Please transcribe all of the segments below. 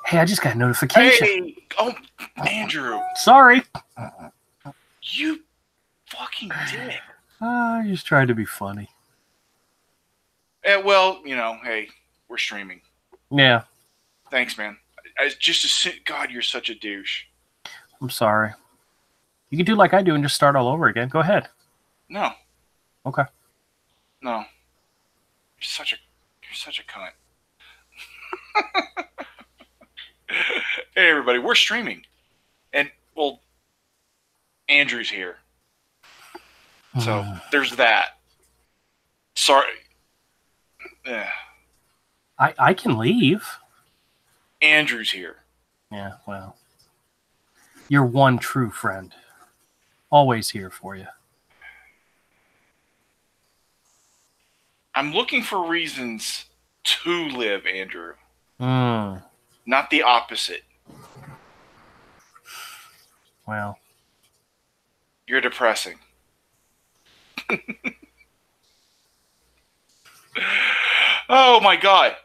Hey, I just got a notification. Hey! Oh, Andrew. Sorry. You fucking dick. I just tried to be funny. Well, hey, we're streaming. Yeah. Thanks, man. God, you're such a douche. I'm sorry. You can do like I do and just start all over again. Go ahead. No. Okay. No. You're such a cunt. Hey, everybody, we're streaming. And, well, Andrew's here. So, there's that. Sorry. I can leave. Andrew's here. Yeah, well. You're one true friend. Always here for you. I'm looking for reasons to live, Andrew. Not the opposite. Well. You're depressing. Oh my God.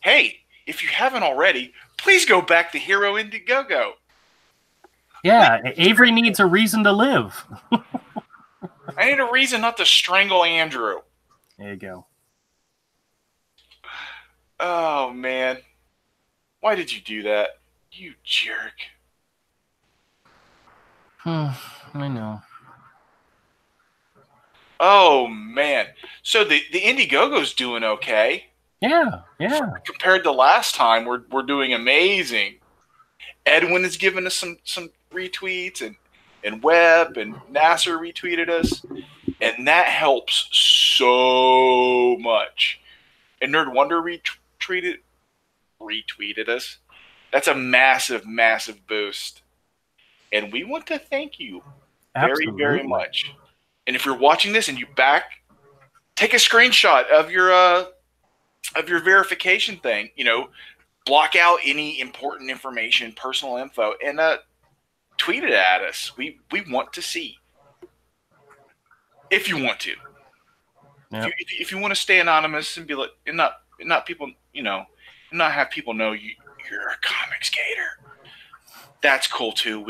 Hey, if you haven't already, please go back to Hero Indiegogo. Yeah, Avery needs a reason to live. I need a reason not to strangle Andrew. There you go. Oh, man. Why did you do that? You jerk. I know. Oh, man. So the Indiegogo's doing okay. Yeah. Compared to last time, we're doing amazing. Edwin has given us some retweets, and Webb and Nasser retweeted us, and that helps so much. And Nerd Wonder retweeted us. That's a massive, massive boost. And we want to thank you very, very much. And if you're watching this and you take a screenshot of your verification thing. Block out any important information, personal info, and tweet it at us. We want to see. If you want to. Yep. If you want to stay anonymous and be like, and not people, not have people know you're a comic skater. That's cool too.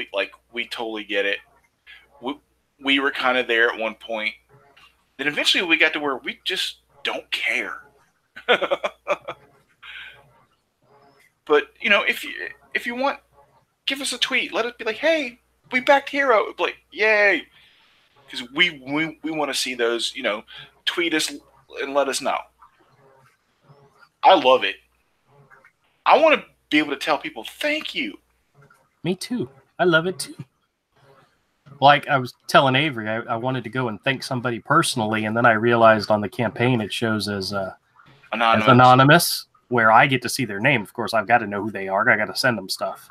We totally get it. We were kind of there at one point. Then eventually we got to where we just don't care. But if you want, give us a tweet. Let us be like, hey, we backed Hero. Like, yay, because we want to see those. Tweet us and let us know. I love it. I want to be able to tell people thank you. Me too. I love it too. Like I was telling Avery, I wanted to go and thank somebody personally, and then I realized on the campaign it shows as anonymous, where I get to see their name. Of course, I've got to know who they are. I got to send them stuff,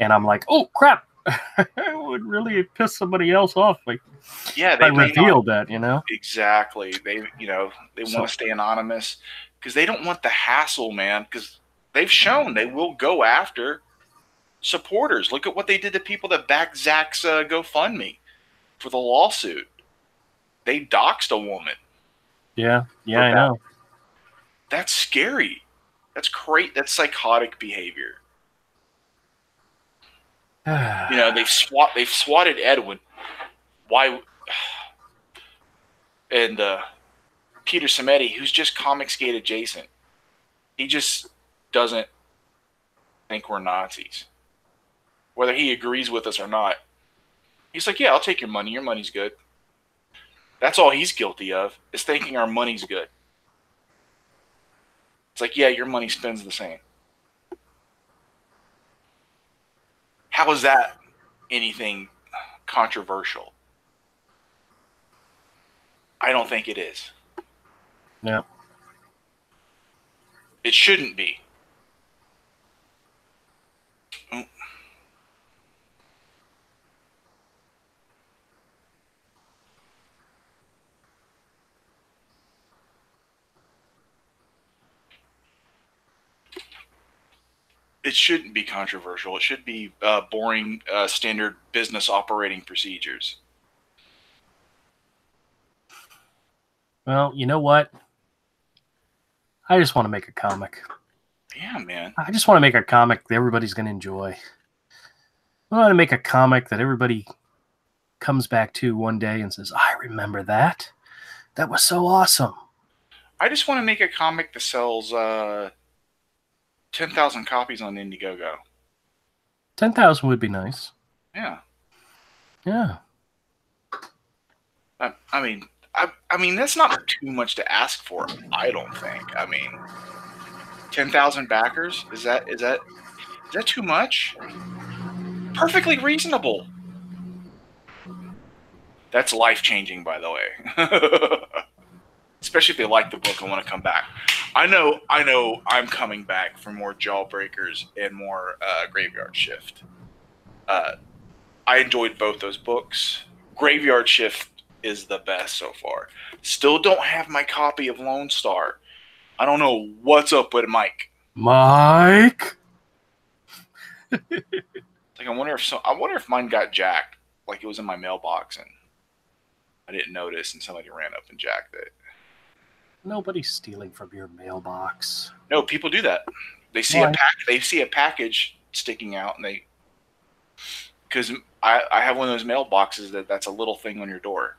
and I'm like, oh crap! I would really piss somebody else off. Like, yeah, they revealed that, exactly. They want to stay anonymous because they don't want the hassle, man. Because they've shown they will go after supporters. Look at what they did to people that backed Zach's GoFundMe for the lawsuit. They doxed a woman. Yeah, I know. That's scary. That's great. That's psychotic behavior. They've swatted Edwin. Why? And Peter Samedi, who's just comic skate adjacent. He just doesn't think we're Nazis. Whether he agrees with us or not. He's like, yeah, I'll take your money. Your money's good. That's all he's guilty of, is thinking our money's good. It's like, yeah, your money spends the same. How is that anything controversial? I don't think it is. Yeah. It shouldn't be. It shouldn't be controversial. It should be boring, standard business operating procedures. Well, you know what? I just want to make a comic. Yeah, man. I just want to make a comic that everybody's going to enjoy. I want to make a comic that everybody comes back to one day and says, I remember that. That was so awesome. I just want to make a comic that sells 10,000 copies on Indiegogo. 10,000 would be nice. Yeah. Yeah. I mean, that's not too much to ask for. I don't think. I mean, 10,000 backers is that too much? Perfectly reasonable. That's life-changing, by the way. Especially if they like the book and want to come back. I know I'm coming back for more Jawbreakers and more Graveyard Shift. I enjoyed both those books. Graveyard Shift is the best so far. Still don't have my copy of Lone Star. I don't know what's up with Mike. Mike? Like I wonder if mine got jacked. Like it was in my mailbox and I didn't notice and somebody ran up and jacked it. Nobody's stealing from your mailbox. No, people do that. They see they see a package sticking out and because I have one of those mailboxes that's a little thing on your door,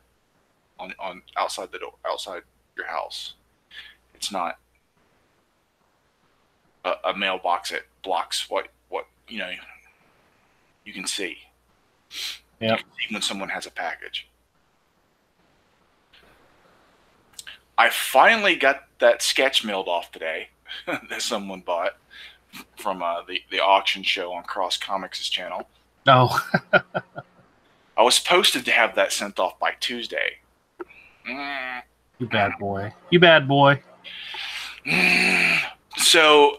on outside the door, outside your house. It's not a mailbox that blocks what you can see. Yeah. Even when someone has a package. I finally got that sketch mailed off today that someone bought from the auction show on Cross Comics' channel. Oh. I was supposed to have that sent off by Tuesday. You bad boy. You bad boy. So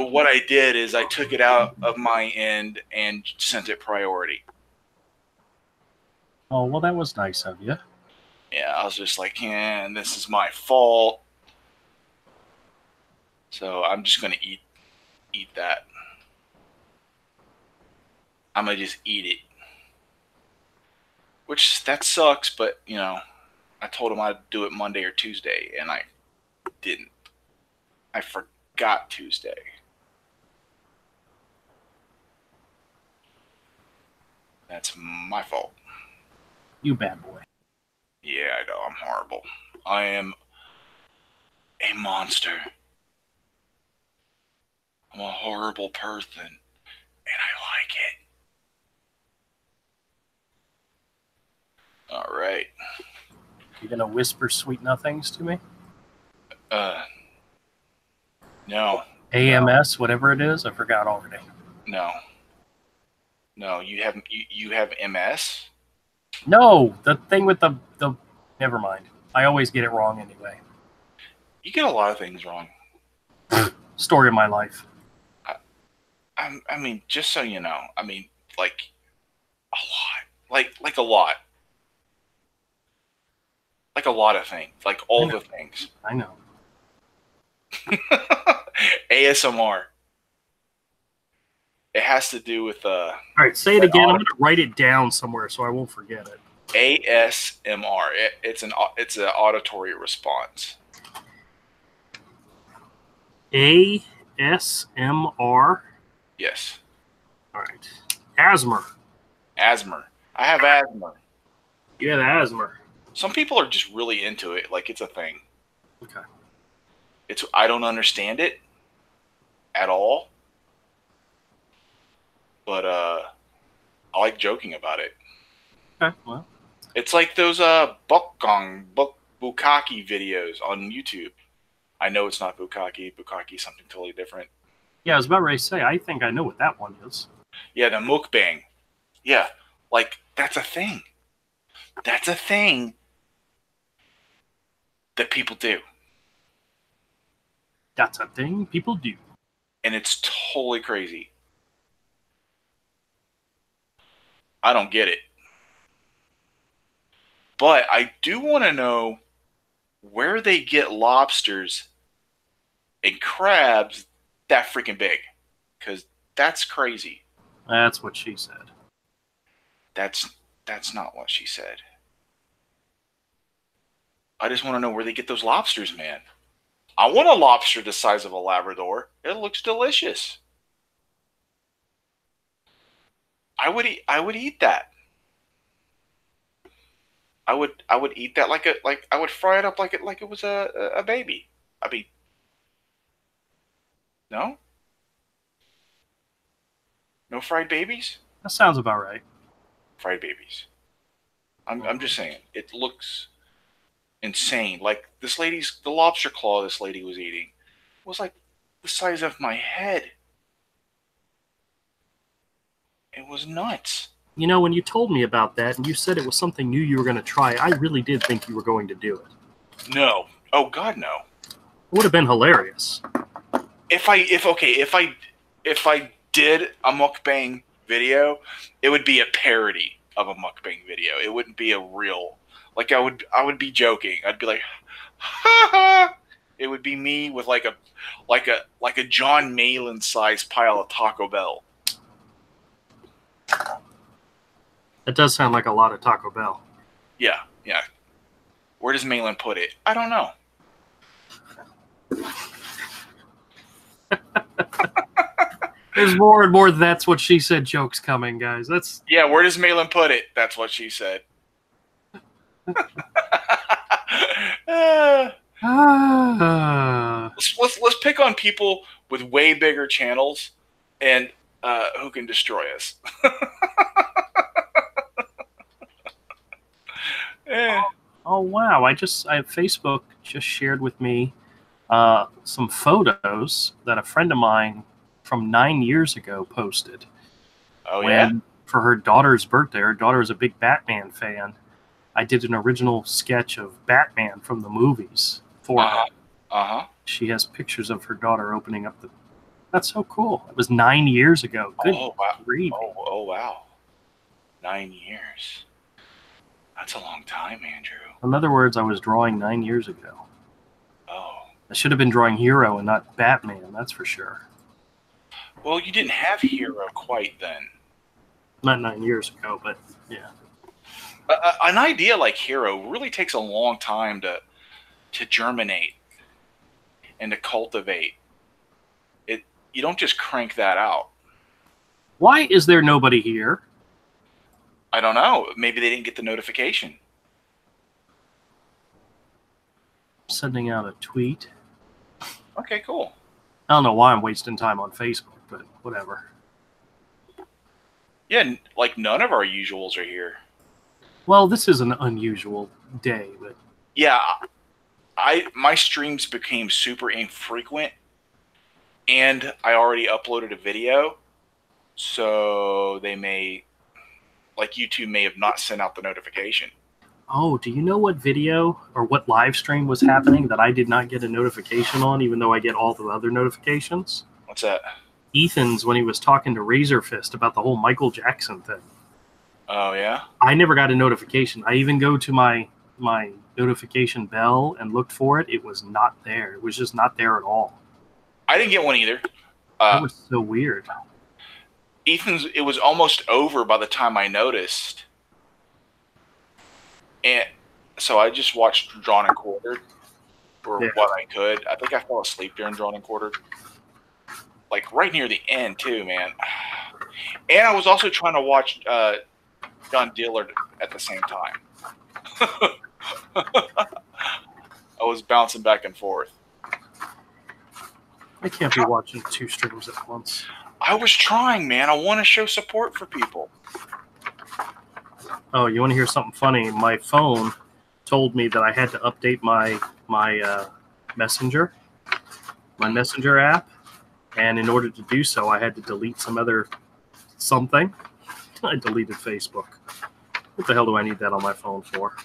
what I did is I took it out of my end and sent it priority. Oh, well, that was nice of you. Yeah, I was just like, this is my fault. So I'm just gonna eat that. I'm gonna just eat it. Which that sucks, but I told him I'd do it Monday or Tuesday, and I didn't. I forgot Tuesday. That's my fault. You bad boy. Yeah, I know. I'm horrible. I am a monster. I'm a horrible person, and I like it. All right. You gonna whisper sweet nothings to me? No. AMS, whatever it is, I forgot already. No. You have MS? No, the thing with the never mind. I always get it wrong anyway. You get a lot of things wrong. Story of my life. I mean, just so you know, I mean, like a lot, like a lot, like a lot of things, like all the things. I know. ASMR. It has to do with All right, say it again. I'm going to write it down somewhere so I won't forget it. ASMR. It's an auditory response. ASMR. Yes. All right. Asthma. Asthma. I have asthma. You have asthma. Some people are just really into it, like it's a thing. Okay. I don't understand it at all, but I like joking about it. Okay. Well, it's like those bukkake videos on YouTube. I know it's not bukkake. Bukkake is something totally different. Yeah, I was about ready to say, I think I know what that one is. Yeah, the mukbang. Yeah, like that's a thing. That's a thing that people do. That's a thing people do. And it's totally crazy. I don't get it. But I do want to know where they get lobsters and crabs that freaking big. Because that's crazy. That's what she said. That's not what she said. I just want to know where they get those lobsters, man. I want a lobster the size of a Labrador. It looks delicious. I would eat that. I would eat that like I would fry it up like it was a baby. I mean, no? No fried babies? That sounds about right. Fried babies. I'm just saying. It looks insane. Like the lobster claw this lady was eating was like the size of my head. It was nuts. You know, when you told me about that and you said it was something new you were going to try, I really did think you were going to do it. No. Oh God, no. It would have been hilarious. If I did a mukbang video, it would be a parody of a mukbang video. It wouldn't be a real. Like I would be joking. I'd be like, ha ha. It would be me with like a John Malin sized pile of Taco Bell. That does sound like a lot of Taco Bell. Yeah. Where does Malin put it? I don't know. There's more and more that's what she said jokes coming, guys. Yeah, where does Malin put it? That's what she said. Let's pick on people with way bigger channels and who can destroy us. Oh wow! Facebook just shared with me some photos that a friend of mine from 9 years ago posted. Oh yeah. For her daughter's birthday, her daughter is a big Batman fan. I did an original sketch of Batman from the movies for her. She has pictures of her daughter opening up the. That's so cool. It was 9 years ago. Good. Oh wow. Oh wow. 9 years. That's a long time, Andrew. In other words, I was drawing 9 years ago. Oh. I should have been drawing Hero and not Batman, that's for sure. Well, you didn't have Hero quite then. Not 9 years ago, but yeah. An idea like Hero really takes a long time to germinate and to cultivate. You don't just crank that out. Why is there nobody here? I don't know. Maybe they didn't get the notification. Sending out a tweet. Okay, cool. I don't know why I'm wasting time on Facebook, but whatever. Yeah, like none of our usuals are here. Well, this is an unusual day, but yeah, my streams became super infrequent, and I already uploaded a video, so they may, like YouTube may have not sent out the notification. Oh, do you know what video or what live stream was happening that I did not get a notification on, even though I get all the other notifications? What's that? Ethan's, when he was talking to Razor Fist about the whole Michael Jackson thing. Oh, yeah? I never got a notification. I even go to my notification bell and looked for it. It was not there. It was just not there at all. I didn't get one either. That was so weird. Ethan's, it was almost over by the time I noticed. And so I just watched Drawn and Quartered for what I could. I think I fell asleep during Drawn and Quartered. Like right near the end too, man. And I was also trying to watch John Dillard at the same time. I was bouncing back and forth. I can't be watching two streams at once. I was trying, man. I want to show support for people. Oh, you want to hear something funny? My phone told me that I had to update my Messenger app, and in order to do so, I had to delete some other something. I deleted Facebook. What the hell do I need that on my phone for?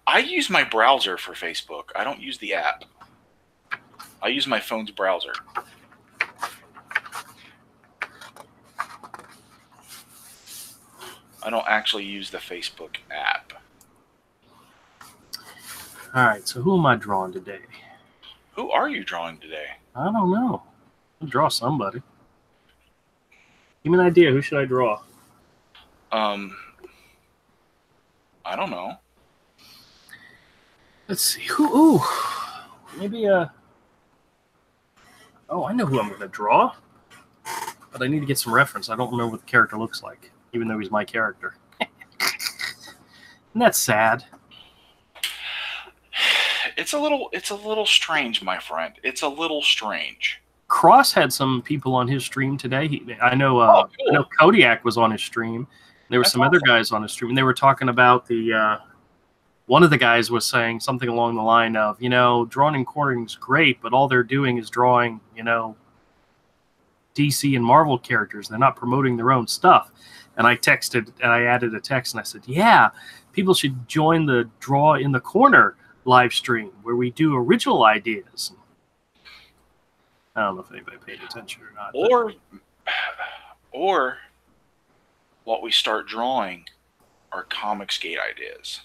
I use my browser for Facebook. I don't use the app. I use my phone's browser. I don't actually use the Facebook app. All right, so who am I drawing today? Who are you drawing today? I don't know. I'll draw somebody. Give me an idea. Who should I draw? I don't know. Let's see. Who Maybe oh, I know who I'm going to draw. But I need to get some reference. I don't remember what the character looks like, even though he's my character. And that's sad. It's a little strange, my friend. It's a little strange. Cross had some people on his stream today. I know I know Kodiak was on his stream. There were some other guys on his stream, and they were talking about the one of the guys was saying something along the line of, drawing and quartering is great, but all they're doing is drawing, DC and Marvel characters. They're not promoting their own stuff. And I texted and I added a text and I said, yeah, people should join the Draw in the Corner live stream where we do original ideas. I don't know if anybody paid attention or not. Or what we start drawing are Comicsgate ideas.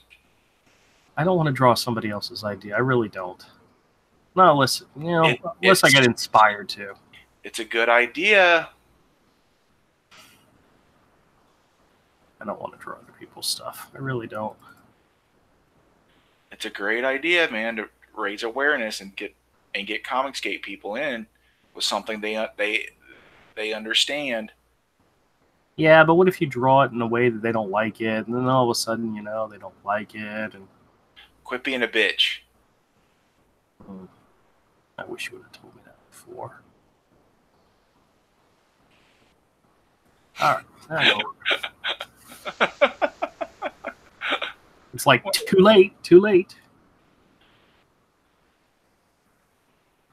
I don't want to draw somebody else's idea. I really don't. Not unless, unless I get inspired to. It's a good idea. I don't want to draw other people's stuff. I really don't. It's a great idea, man, to raise awareness and get Comicsgate people in with something they understand. Yeah, but what if you draw it in a way that they don't like it, and then all of a sudden, they don't like it, and quit being a bitch. I wish you would have told me that before. All right. It's like too late.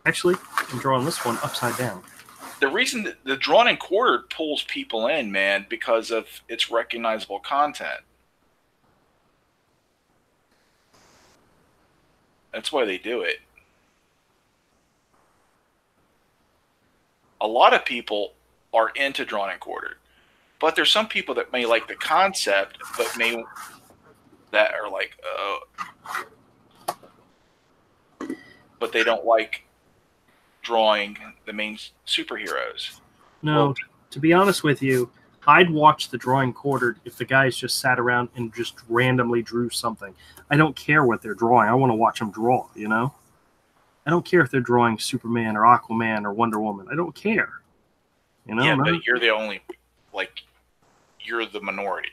Actually, I'm drawing this one upside down. The reason that the drawn and quartered pulls people in, man, because of its recognizable content. That's why they do it. A lot of people are into drawn and quartered, but there's some people that may like the concept, but that are like, but they don't like drawing the main superheroes. No, to be honest with you, I'd watch the drawing quartered if the guys just sat around and just randomly drew something. I don't care what they're drawing. I want to watch them draw, I don't care if they're drawing Superman or Aquaman or Wonder Woman. I don't care. Yeah, but you're the only, you're the minority.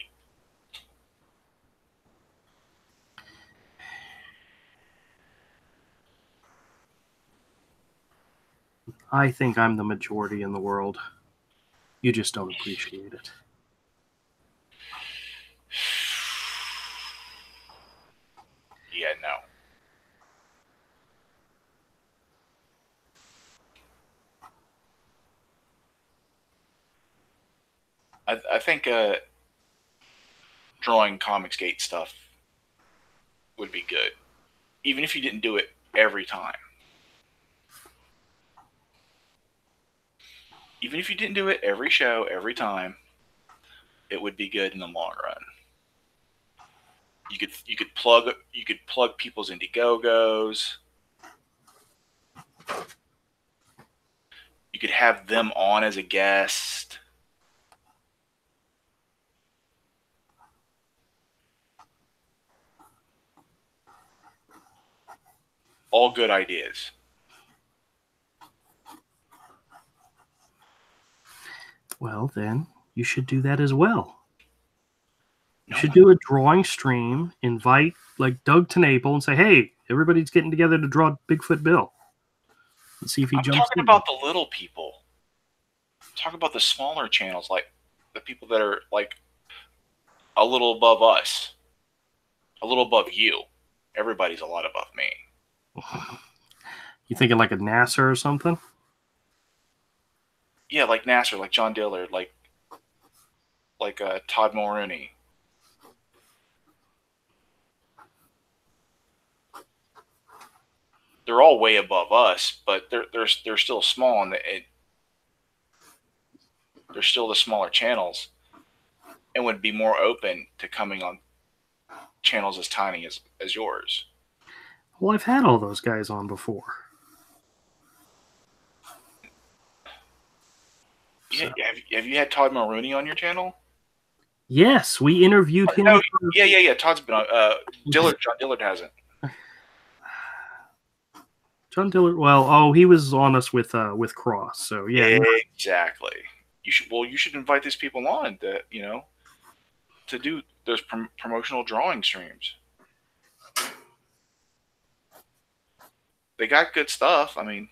I think I'm the majority in the world. You just don't appreciate it. Yeah, no. I think drawing Comicsgate stuff would be good, even if you didn't do it every time. Even if you didn't do it every show, every time, it would be good in the long run. You could plug people's Indiegogos. You could have them on as a guest. All good ideas. Well, then you should do that as well. You should do a drawing stream, invite like Doug TenNapel and say, hey, everybody's getting together to draw Bigfoot Bill. Let's see if he jumps in. I'm talking about the little people. I'm talking about the smaller channels, like the people that are like a little above us, a little above you. Everybody's a lot above me. You thinking like a NASA or something? Yeah, like Nasser, like John Dillard, like Todd Mulrooney. They're all way above us, but they're still small, and they're still the smaller channels, and would be more open to coming on channels as tiny as yours. Well, I've had all those guys on before. Yeah, have you had Todd Mulrooney on your channel? Yes, we interviewed him. No, yeah. Todd's been on. John Dillard hasn't. John Dillard. Well, he was on us with Cross. So yeah, exactly. You should invite these people on that to do those promotional drawing streams. They got good stuff. I mean,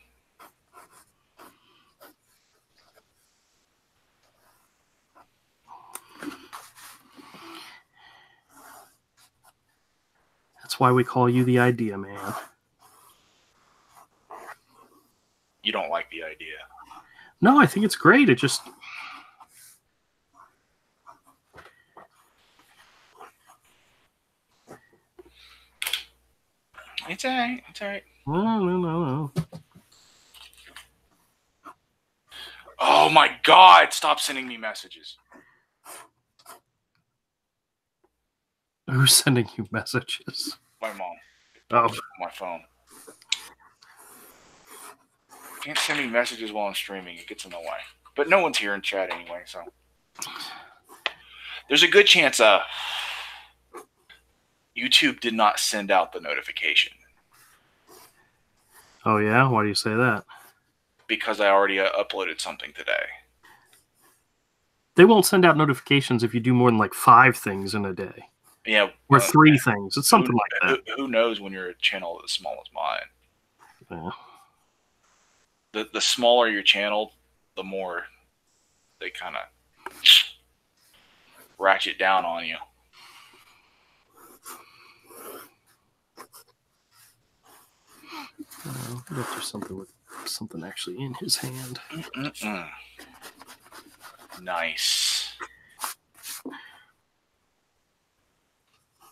that's why we call you the Idea Man. You don't like the idea. No, I think it's great. It just... It's all right. It's all right. No. Oh, my God. Stop sending me messages. Who's sending you messages? My mom. Oh. My phone. Can't send me messages while I'm streaming. It gets in the way. But no one's here in chat anyway, so. There's a good chance YouTube did not send out the notification. Oh, yeah? Why do you say that? Because I already uploaded something today. They won't send out notifications if you do more than like 5 things in a day. Yeah. Or 3 things. It's something like that. Who knows when you're a channel as small as mine? Yeah. The smaller your channel, the more they kind of ratchet down on you. I bet there's something with something actually in his hand. Nice.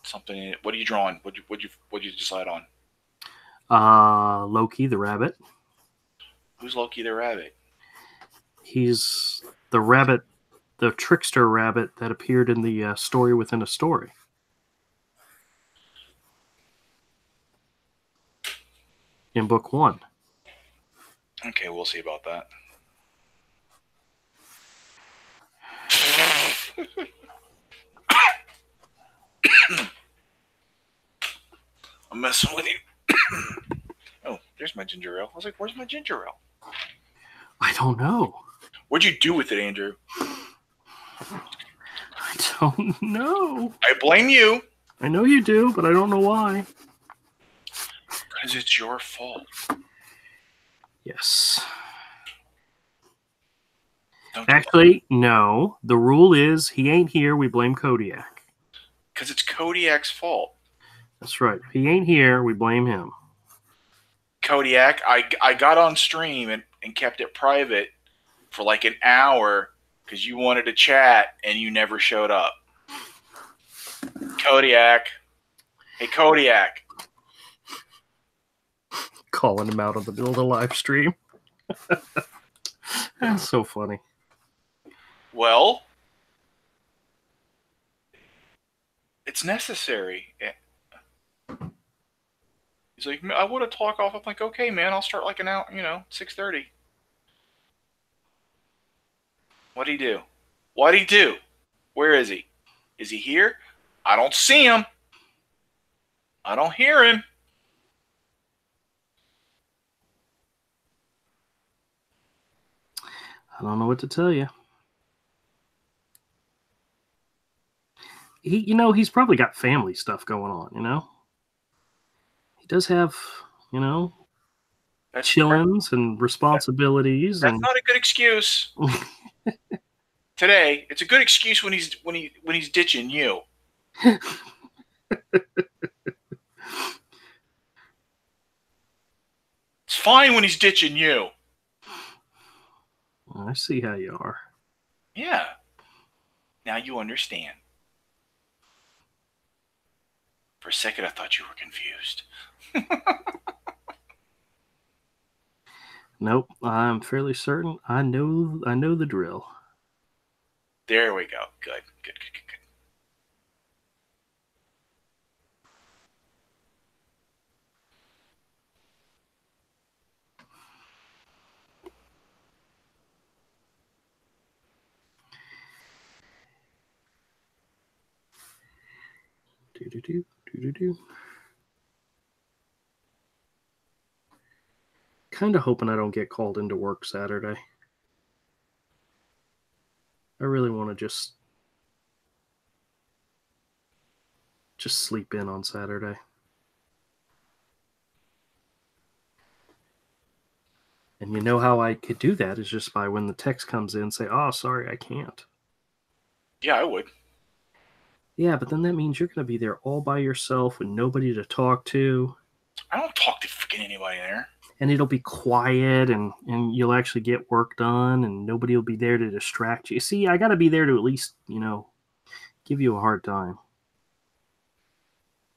Something in it. What are you drawing? What'd you decide on? Loki the rabbit. Who's Loki the rabbit? He's the rabbit, the trickster rabbit that appeared in the story within a story. In book 1. Okay, we'll see about that. I'm messing with you. Oh, there's my ginger ale. I was like, where's my ginger ale? I don't know. What'd you do with it, Andrew? I don't know. I blame you. I know you do, but I don't know why. Because it's your fault. Yes. Actually, no. The rule is he ain't here, we blame Kodiak. Because it's Kodiak's fault. That's right. If he ain't here, we blame him. Kodiak, I got on stream and kept it private for like an hour because you wanted to chat and you never showed up. Kodiak. Hey, Kodiak. Calling him out on the middle of the live stream. That's so funny. Well, it's necessary. He's like, I want to talk off. I'm like, okay, man, I'll start like an hour, 6:30. What'd he do? What'd he do? Where is he? Is he here? I don't see him. I don't hear him. I don't know what to tell you. He's probably got family stuff going on, He does have, chillins and responsibilities. That's not a good excuse. Today, it's a good excuse when he's ditching you. It's fine when he's ditching you. I see how you are. Yeah. Now you understand. For a second, I thought you were confused. Nope. I'm fairly certain. I know the drill. There we go. Good. Do. Kind of hoping I don't get called into work Saturday. I really want to just sleep in on Saturday. And you know how I could do that is just by when the text comes in, say, "Oh, sorry, I can't." Yeah, I would. Yeah, but then that means you're going to be there all by yourself with nobody to talk to. I don't talk to freaking anybody there. And it'll be quiet, and you'll actually get work done, and nobody will be there to distract you. See, I got to be there to at least, give you a hard time.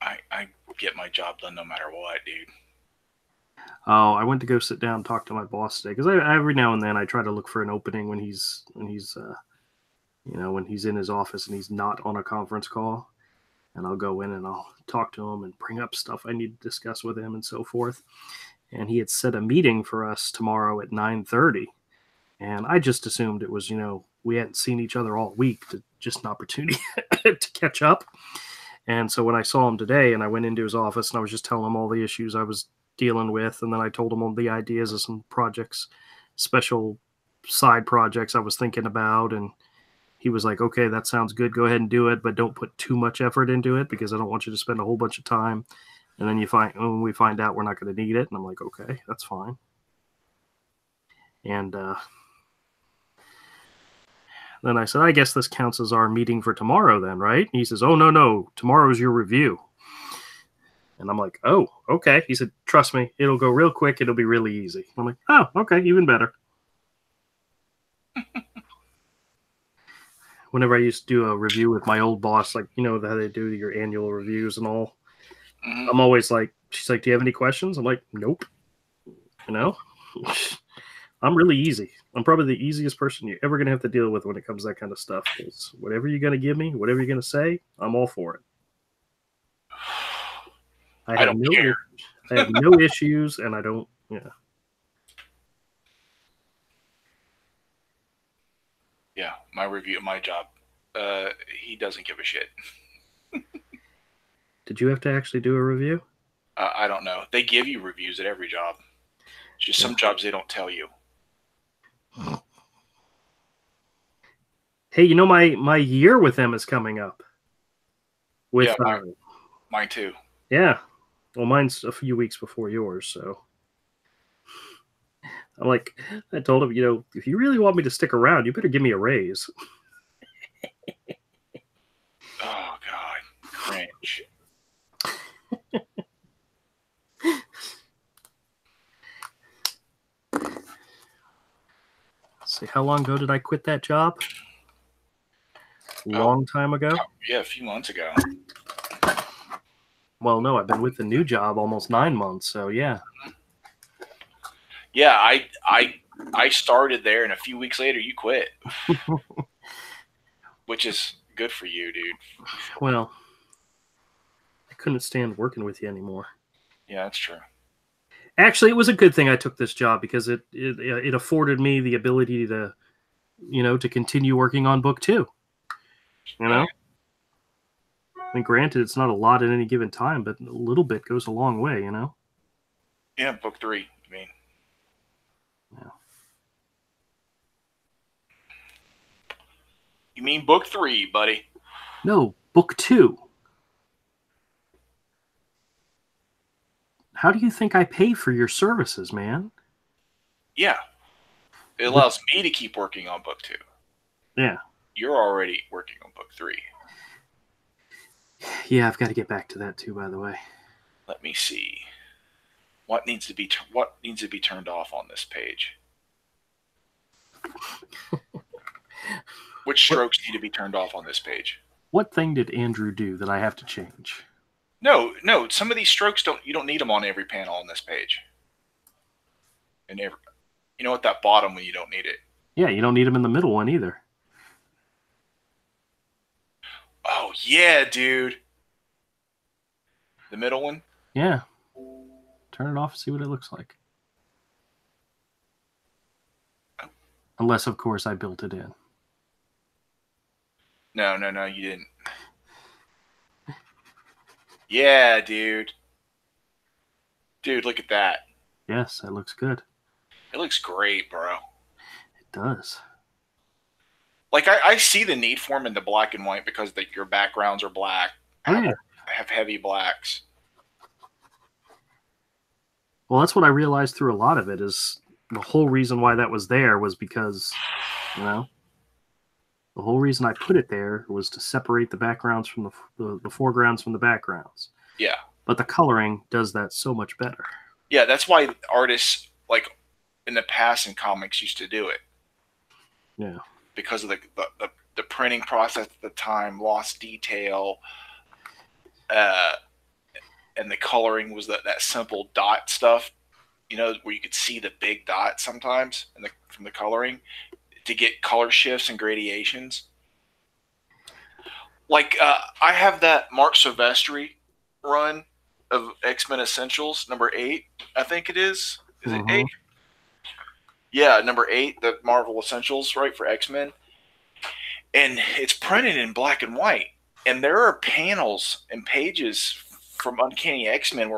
I get my job done no matter what, dude. Oh, I went to go sit down and talk to my boss today because I every now and then I try to look for an opening when he's when he's in his office and he's not on a conference call, and I'll go in and I'll talk to him and bring up stuff I need to discuss with him and so forth. And he had set a meeting for us tomorrow at 9:30, and I just assumed it was we hadn't seen each other all week, just an opportunity to catch up. And so when I saw him today and I went into his office and I was just telling him all the issues I was dealing with, and then I told him all the ideas of some projects, special side projects I was thinking about, and he was like, "Okay, that sounds good. Go ahead and do it, but don't put too much effort into it because I don't want you to spend a whole bunch of time. And then when we find out we're not going to need it." And I'm like, "Okay, that's fine." And then I said, "I guess this counts as our meeting for tomorrow then, right?" And he says, "Oh, no. Tomorrow's your review." And I'm like, "Oh, okay." He said, "Trust me, it'll go real quick. It'll be really easy." I'm like, "Oh, okay, even better." Whenever I used to do a review with my old boss, like, how they do your annual reviews and all, Mm-hmm. I'm always like, she's like, "Do you have any questions?" I'm like, "Nope." I'm really easy. I'm probably the easiest person you're ever going to have to deal with when it comes to that kind of stuff. Because whatever you're going to give me, whatever you're going to say, I'm all for it. I don't care. I have no issues, and I don't. Yeah. Yeah, my review, my job. He doesn't give a shit. Did you have to actually do a review? I don't know. They give you reviews at every job. It's just some jobs they don't tell you. Hey, my year with them is coming up. Yeah, mine too. Yeah. Well, mine's a few weeks before yours, so I'm like, I told him, if you really want me to stick around, you better give me a raise. Oh God, cringe. See, how long ago did I quit that job? Long time ago? Yeah, a few months ago. Well, no, I've been with the new job almost 9 months, so yeah. Yeah, I started there, and a few weeks later, you quit. Which is good for you, dude. Well, I couldn't stand working with you anymore. Yeah, that's true. Actually, it was a good thing I took this job because it afforded me the ability to, to continue working on book 2. I mean, granted, it's not a lot at any given time, but a little bit goes a long way, Yeah, book 3, I mean. Yeah. You mean book 3, buddy? No, book 2. How do you think I pay for your services, man? Yeah. It allows me to keep working on book 2. Yeah. You're already working on book 3. Yeah, I've got to get back to that too, by the way. Let me see. What needs to be turned off on this page? Which strokes need to be turned off on this page? What thing did Andrew do that I have to change? No. Some of these strokes you don't need them on every panel on this page. And you know, at that bottom when you don't need it. Yeah, you don't need them in the middle one either. Oh yeah, dude. The middle one? Yeah. Turn it off and see what it looks like. Oh. Unless, of course, I built it in. No, you didn't. Yeah, dude. Dude, look at that. Yes, that looks good. It looks great, bro. It does. Like I see the need for them in the black and white because your backgrounds are black. Oh, yeah. Have heavy blacks. Well, that's what I realized through a lot of it is the whole reason why that was there was because, the whole reason I put it there was to separate the backgrounds from the foregrounds from the backgrounds. Yeah. But the coloring does that so much better. Yeah, that's why artists like in the past in comics used to do it. Yeah. Because of the printing process at the time, lost detail, and the coloring was that simple dot stuff, where you could see the big dot sometimes from the coloring to get color shifts and gradations. Like I have that Mark Silvestri run of X-Men Essentials, number 8, I think it is. Is it 8? Yeah, number 8, the Marvel Essentials, right, for X-Men. And it's printed in black and white. And there are panels and pages from Uncanny X-Men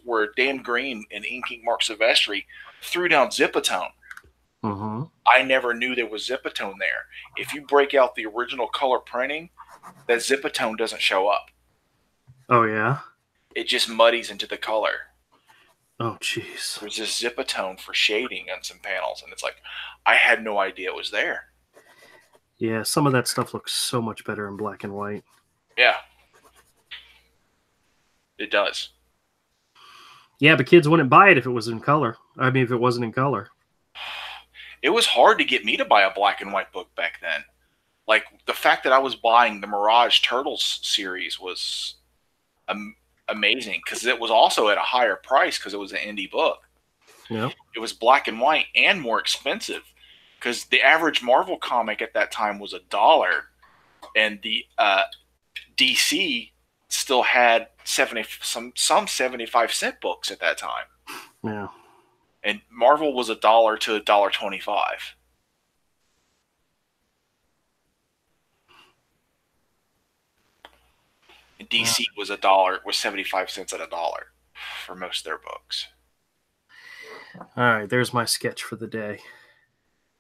where Dan Green and inking Mark Silvestri threw down Zipatone. I never knew there was Zipatone there. If you break out the original color printing, that Zipatone doesn't show up. Oh, yeah? It just muddies into the color. Oh, jeez. There's this Zipatone for shading on some panels, and it's like, I had no idea it was there. Yeah, some of that stuff looks so much better in black and white. Yeah. It does. Yeah, but kids wouldn't buy it if it was in color. I mean, if it wasn't in color. It was hard to get me to buy a black and white book back then. Like, the fact that I was buying the Mirage Turtles series was amazing because it was also at a higher price because it was an indie book. Yeah. It was black and white and more expensive because the average Marvel comic at that time was $1, and the DC still had some 75-cent books at that time. Yeah. And Marvel was $1 to $1.25. And DC was was 75 cents at $1 for most of their books. All right, there's my sketch for the day.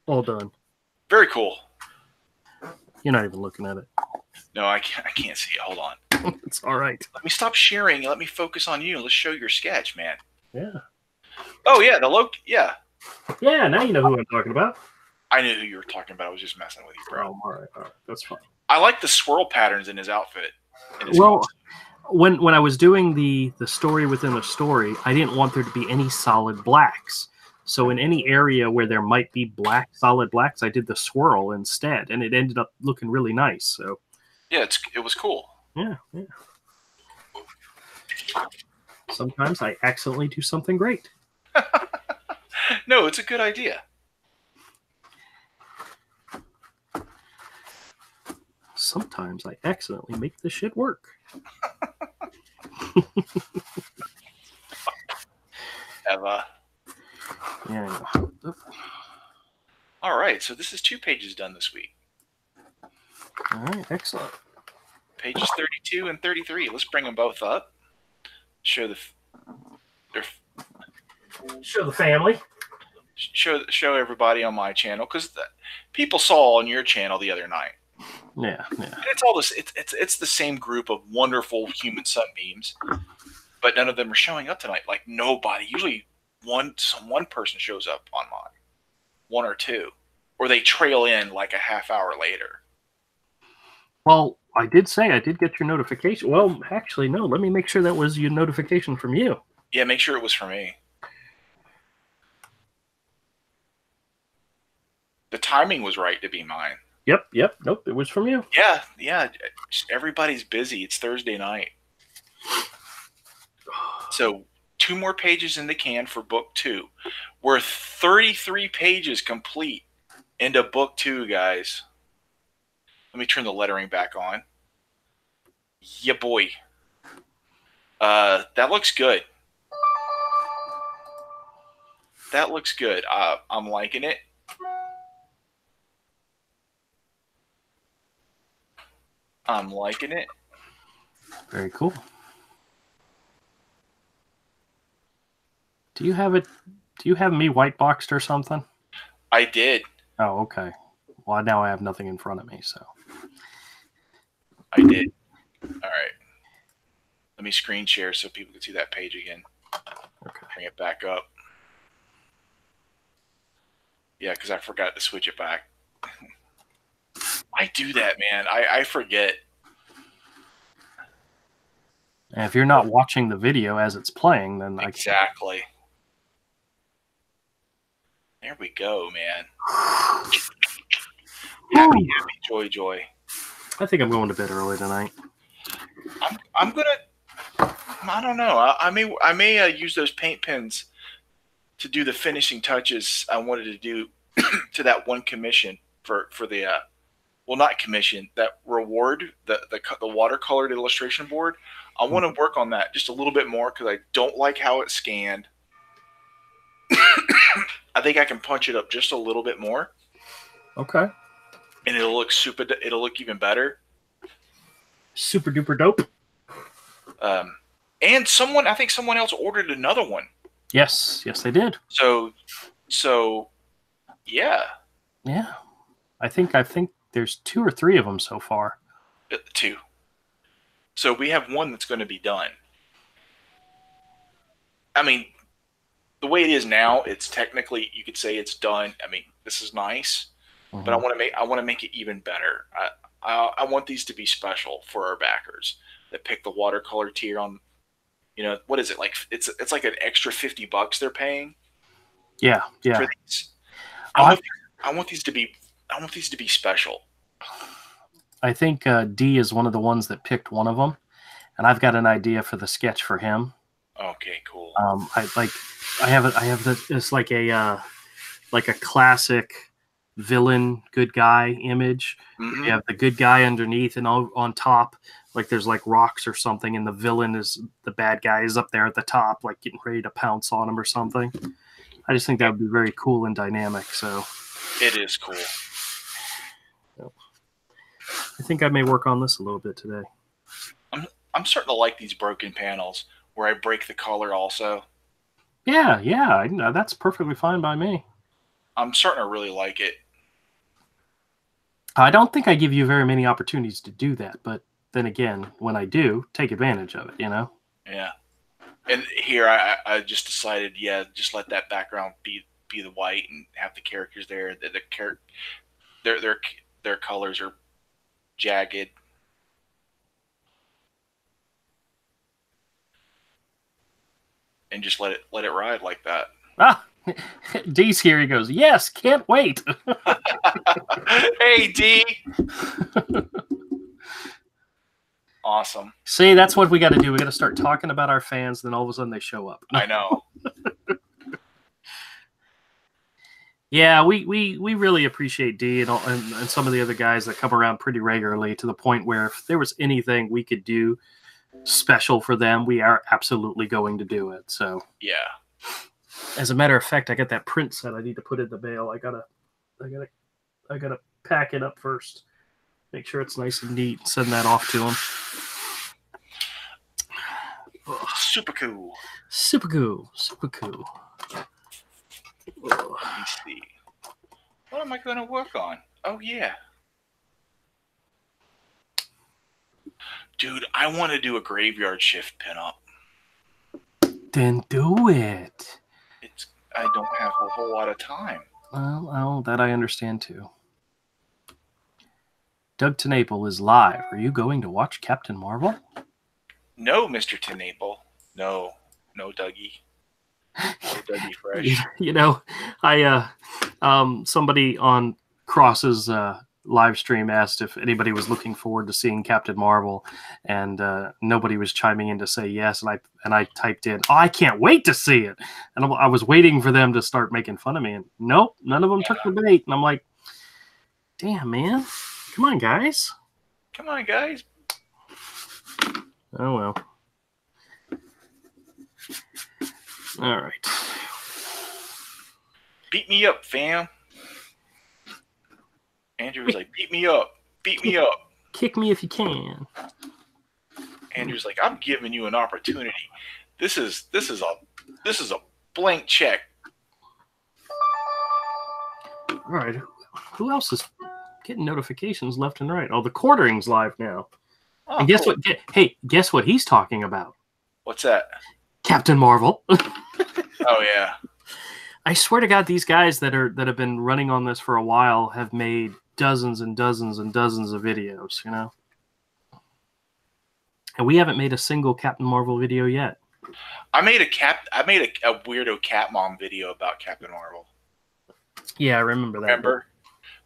All done. Very cool. You're not even looking at it. No, I can't see it. Hold on. It's all right. Let me stop sharing. Let me focus on you. Let's show your sketch, man. Yeah. Oh, yeah. Yeah. Yeah, now you know who I'm talking about. I knew who you were talking about. I was just messing with you, bro. Oh, all right. That's fine. I like the swirl patterns in his outfit. Well, when I was doing the story within a story, I didn't want there to be any solid blacks. So in any area where there might be solid blacks, I did the swirl instead, and it ended up looking really nice. So yeah, it was cool. Yeah. Sometimes I accidentally do something great. No, it's a good idea. Sometimes I accidentally make this shit work. Eva. Yeah. All right, so this is 2 pages done this week. All right, excellent. Pages 32 and 33. Let's bring them both up. Show the family. Show everybody on my channel because people saw on your channel the other night. Yeah. And it's all this. It's the same group of wonderful human sunbeams, but none of them are showing up tonight. Like nobody. Usually, one person shows up on mine, 1 or 2, or they trail in like a half hour later. Well, I did get your notification. Well, actually, no. Let me make sure that was your notification from you. Yeah, make sure it was for me. The timing was right to be mine. Yep. Nope, it was from you. Yeah. Everybody's busy. It's Thursday night. So 2 more pages in the can for book 2. We're 33 pages complete into book 2, guys. Let me turn the lettering back on. Yeah, boy. That looks good. I'm liking it. Very cool. Do you have it? Do you have me white boxed or something? I did. Oh, okay. Well, now I have nothing in front of me, so. I did. All right. Let me screen share so people can see that page again. Okay. Bring it back up. Yeah, because I forgot to switch it back. I do that, man. I forget. And if you're not watching the video as it's playing, then exactly. There we go, man. Happy, joy. I think I'm going to bed early tonight. I'm gonna. I don't know. I may use those paint pens to do the finishing touches I wanted to do to that one commission for the well, not commission, that reward, the watercolored illustration board. I want to work on that just a little bit more because I don't like how it's scanned. I think I can punch it up just a little bit more. Okay. And it'll look even better. Super duper dope. And I think someone else ordered another one. Yes, they did. So yeah. Yeah. I think there's 2 or 3 of them so far. 2. So we have one that's going to be done. I mean, the way it is now, it's technically, you could say it's done. I mean, this is nice, but I want to make it even better. I want these to be special for our backers that pick the watercolor tier on. You know, what is it like? It's like an extra $50 they're paying. Yeah. For these. I want these to be special. I think D is one of the ones that picked one of them, and I've got an idea for the sketch for him. Okay, cool. I have it's like a classic villain good guy image. Mm-hmm. You have the good guy underneath, and on top, like there's like rocks or something, and the villain is the bad guy is up there at the top, like getting ready to pounce on him or something. I just think that would be very cool and dynamic. So it is cool. I think I may work on this a little bit today. I'm starting to like these broken panels where I break the color also. Yeah, that's perfectly fine by me. I'm starting to really like it. I don't think I give you very many opportunities to do that, but then again, when I do, take advantage of it, you know? Yeah. And here I just decided, just let that background be the white and have the characters there. Their colors are jagged. And just let it ride like that. Ah, D's here. He goes, yes, can't wait. Hey, D. Awesome. See, that's what we got to do. We got to start talking about our fans, then all of a sudden they show up. I know. Yeah, we really appreciate D and some of the other guys that come around pretty regularly, to the point where if there was anything we could do special for them, we are absolutely going to do it. So yeah. As a matter of fact, I got that print set I need to put in the mail. I gotta pack it up first, make sure it's nice and neat, and send that off to them. Super cool. Super cool. Let me see. What am I going to work on? Oh, yeah. Dude, I want to do a graveyard shift pinup. Then do it. I don't have a whole lot of time. Well, that I understand too. Doug Tenaple is live. Are you going to watch Captain Marvel? No, Mr. Tenaple. No, Dougie. No Dougie Fresh. You know, I somebody on Cross's live stream asked if anybody was looking forward to seeing Captain Marvel, and nobody was chiming in to say yes, and I typed in, "Oh, I can't wait to see it," and I was waiting for them to start making fun of me, and nope, none of them took the bait, and I'm like, damn, man, come on, guys. Oh well. All right. Beat me up, fam. Andrew was like, beat me up. Kick me if you can. Andrew's like, I'm giving you an opportunity. This is a blank check. All right. Who else is getting notifications left and right? Oh, the quartering's live now. Oh, and guess cool. what? Hey, guess what he's talking about? What's that? Captain Marvel. Oh yeah. I swear to God, these guys that have been running on this for a while have made dozens and dozens and dozens of videos, you know. And we haven't made a single Captain Marvel video yet. I made a weirdo Cat Mom video about Captain Marvel. Yeah, I remember that. Remember?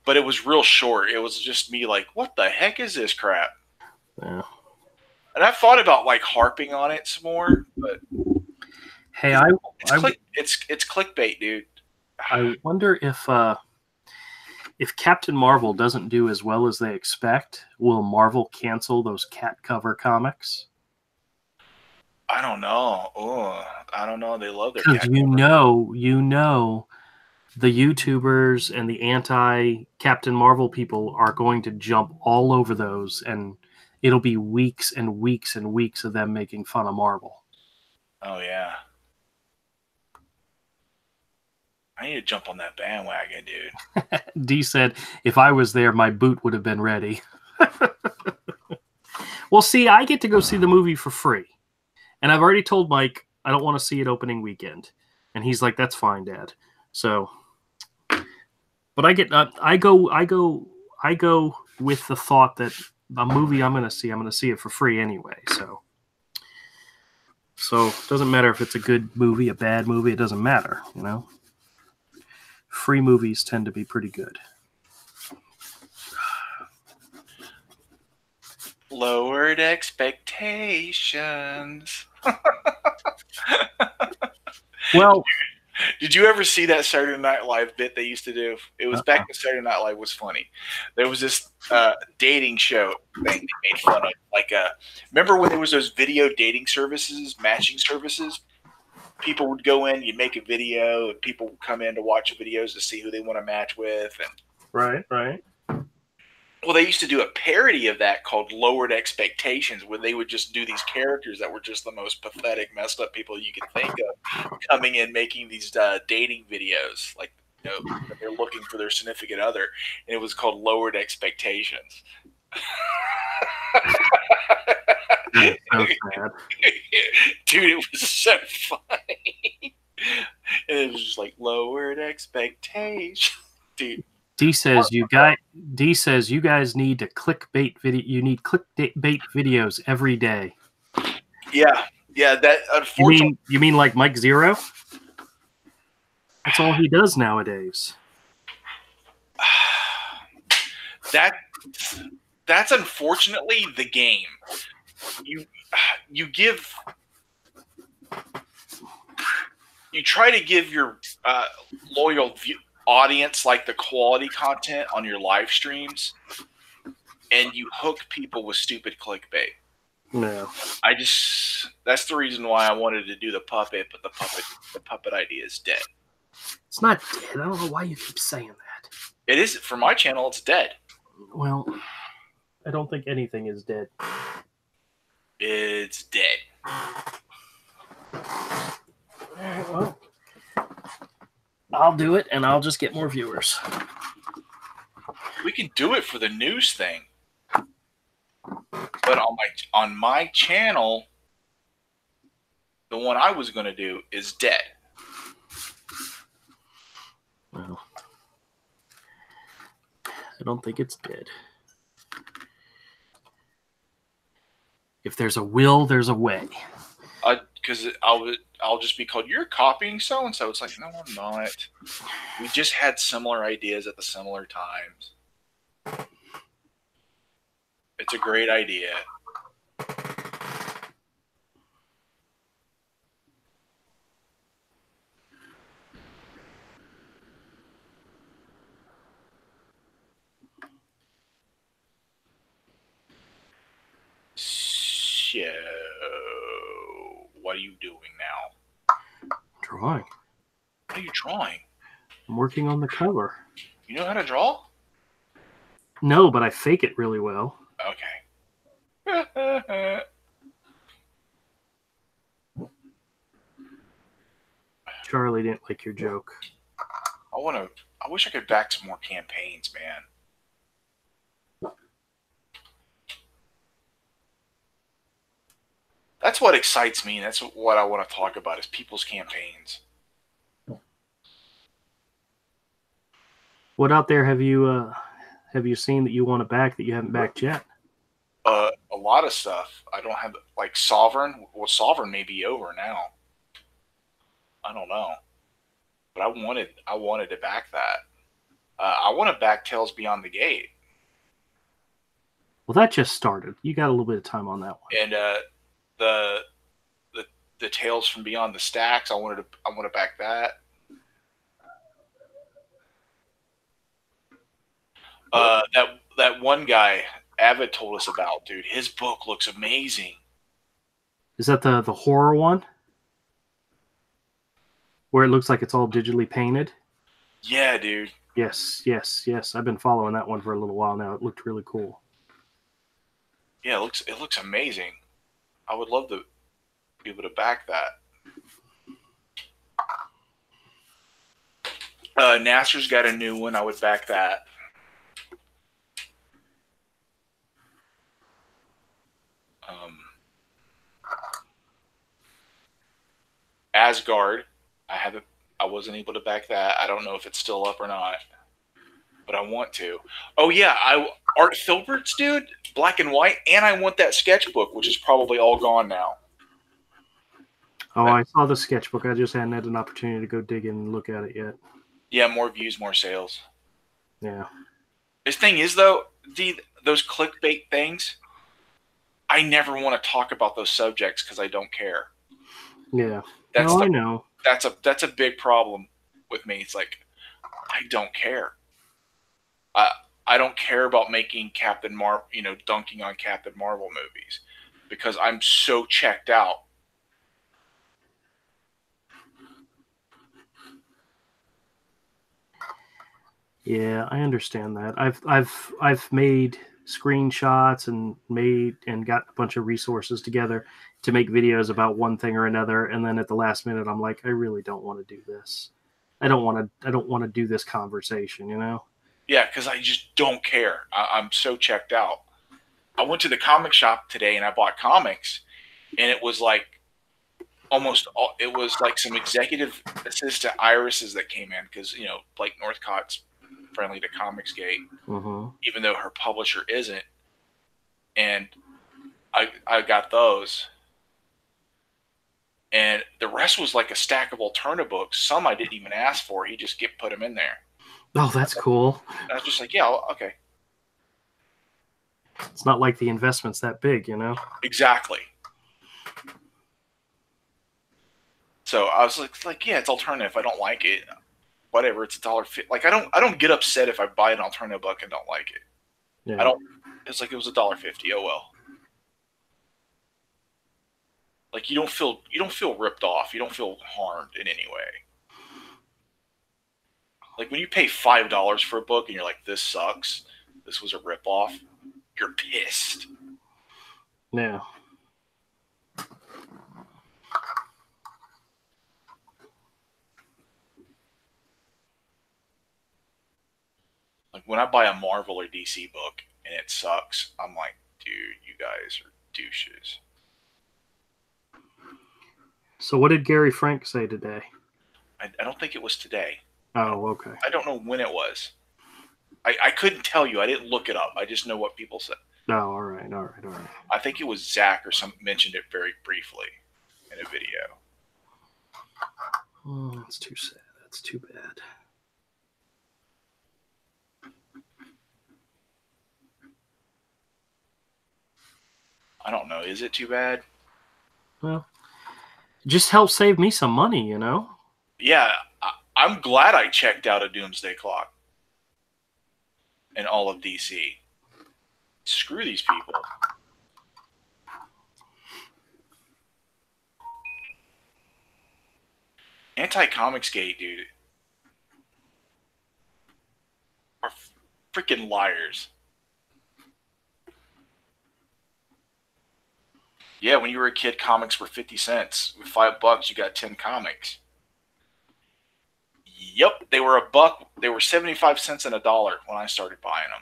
But it was real short. It was just me like, what the heck is this crap? Yeah. And I thought about like harping on it some more, but hey, it's clickbait, dude. I wonder if Captain Marvel doesn't do as well as they expect, will Marvel cancel those cat cover comics? I don't know. Oh, I don't know. They love their cat cover. You know, the YouTubers and the anti-Captain Marvel people are going to jump all over those, and it'll be weeks and weeks and weeks of them making fun of Marvel. Oh, yeah. I need to jump on that bandwagon, dude. D said, if I was there, my boot would have been ready. Well, see, I get to go see the movie for free. And I've already told Mike I don't want to see it opening weekend. And he's like, that's fine, Dad. So, but I go with the thought that the movie I'm going to see it for free anyway. So it doesn't matter if it's a good movie, a bad movie, it doesn't matter, you know. Free movies tend to be pretty good. Lowered expectations. Well, did you ever see that Saturday Night Live bit they used to do? It was back when Saturday Night Live was funny. There was this dating show thing they made fun of. Like, remember when there was those video dating services, matching services? People would go in, you'd make a video, and people would come in to watch videos to see who they want to match with. And right. well, they used to do a parody of that called Lowered Expectations, where they would just do these characters that were just the most pathetic, messed up people you could think of, coming in making these dating videos, like, you know, they're looking for their significant other, and it was called Lowered Expectations. That's so sad. Dude, it was so funny. And it was just like Lowered Expectations, dude. D says you guys need to clickbait video. You need clickbait videos every day. Yeah. That unfortunately. You mean like Mike Zero? That's all he does nowadays. That's unfortunately the game. You try to give your loyal audience like the quality content on your live streams, and you hook people with stupid clickbait. No, that's the reason why I wanted to do the puppet, but the puppet idea is dead. It's not dead. I don't know why you keep saying that. It is for my channel. It's dead. Well, I don't think anything is dead. It's dead. All right, well, I'll do it, and I'll just get more viewers. We can do it for the news thing, but on my channel, the one I was going to do is dead. Well, I don't think it's dead. If there's a will, there's a way. Because I'll just be called, you're copying so-and-so. It's like, no, I'm not. We just had similar ideas at the similar times. It's a great idea. So, what are you doing now? Drawing. What are you drawing? I'm working on the cover. You know how to draw? No, but I fake it really well. Okay. Charlie didn't like your joke. I wish I could back some more campaigns, man. That's what excites me. That's what I want to talk about is people's campaigns. What out there have you seen that you want to back that you haven't backed yet? A lot of stuff. I don't have like Sovereign. Well, Sovereign may be over now. I don't know, but I wanted to back that. I want to back Tales Beyond the Gate. Well, that just started. You got a little bit of time on that one. And the Tales from Beyond the Stacks. I want to back that. That one guy Avid told us about, dude. His book looks amazing. Is that the horror one? Where it looks like it's all digitally painted? Yeah, dude. Yes. I've been following that one for a little while now. It looked really cool. Yeah, it looks amazing. I would love to be able to back that. Nasser's got a new one. I would back that. Asgard. I wasn't able to back that. I don't know if it's still up or not, but I want to. Oh yeah, Art Filbert's, dude, black and white, and I want that sketchbook, which is probably all gone now. Oh, I saw the sketchbook. I just hadn't had an opportunity to go dig in and look at it yet. Yeah, more views, more sales. Yeah. The thing is, though, those clickbait things, I never want to talk about those subjects because I don't care. Yeah. I know. That's a big problem with me. It's like I don't care. I don't care about making Captain Marvel, dunking on Captain Marvel movies because I'm so checked out. Yeah, I understand that. I've made screenshots and got a bunch of resources together to make videos about one thing or another, and then at the last minute I'm like, I really don't want to do this. I don't want to do this conversation, Yeah, because I just don't care. I'm so checked out. I went to the comic shop today and I bought comics, and it was like it was like some executive assistant irises that came in because Blake Northcott's friendly to Comicsgate, even though her publisher isn't, and I got those, and the rest was like a stack of Alterna books. Some I didn't even ask for. He just put them in there. Oh, that's cool. I was just like, yeah, okay. It's not like the investment's that big, Exactly. So I was like, yeah, it's Alterna. If I don't like it, whatever. It's $1.50. Like I don't get upset if I buy an Alterna book and don't like it. Yeah. I don't. It's like it was $1.50. Oh well. Like you don't feel ripped off. You don't feel harmed in any way. Like when you pay $5 for a book and you're like, this sucks. This was a ripoff. You're pissed. Yeah. Like when I buy a Marvel or DC book and it sucks, I'm like, dude, you guys are douches. So what did Gary Frank say today? I don't think it was today. Oh, okay. I don't know when it was. I couldn't tell you. I didn't look it up. I just know what people said. Oh, all right. I think it was Zach or some mentioned it very briefly in a video. Oh, that's too sad. That's too bad. I don't know. Is it too bad? Well, it just helps save me some money, Yeah, I'm glad I checked out a Doomsday Clock and all of DC. Screw these people. Anti-Comicsgate, dude, are freaking liars. Yeah, when you were a kid, comics were 50 cents. With $5, you got 10 comics. Yep, they were $1. They were 75 cents and $1 when I started buying them.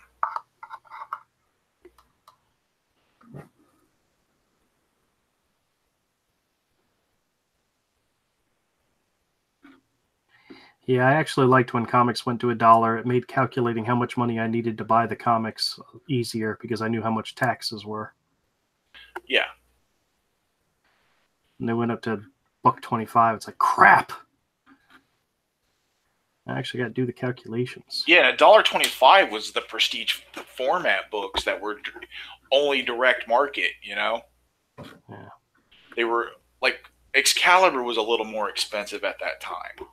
Yeah, I actually liked when comics went to $1. It made calculating how much money I needed to buy the comics easier because I knew how much taxes were. Yeah. And they went up to $1.25. It's like, crap. I actually got to do the calculations. Yeah, $1.25 was the prestige format books that were only direct market, you know? Yeah. They were, like, Excalibur was a little more expensive at that time.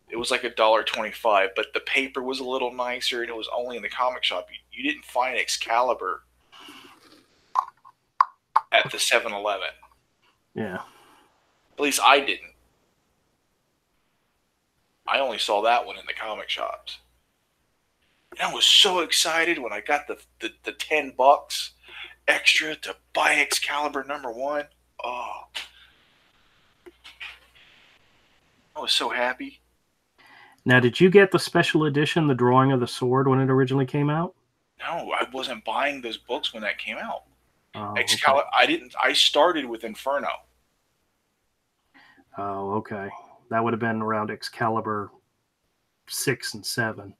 It was like $1.25, but the paper was a little nicer, and it was only in the comic shop. You didn't find Excalibur at the 7-Eleven. Yeah. At least I didn't. I only saw that one in the comic shops. And I was so excited when I got the $10 extra to buy Excalibur #1. Oh. I was so happy. Now, did you get the special edition, the drawing of the sword, when it originally came out? No, I wasn't buying those books when that came out. Excalibur. Okay. I started with Inferno. Oh, okay. That would have been around Excalibur 6 and 7.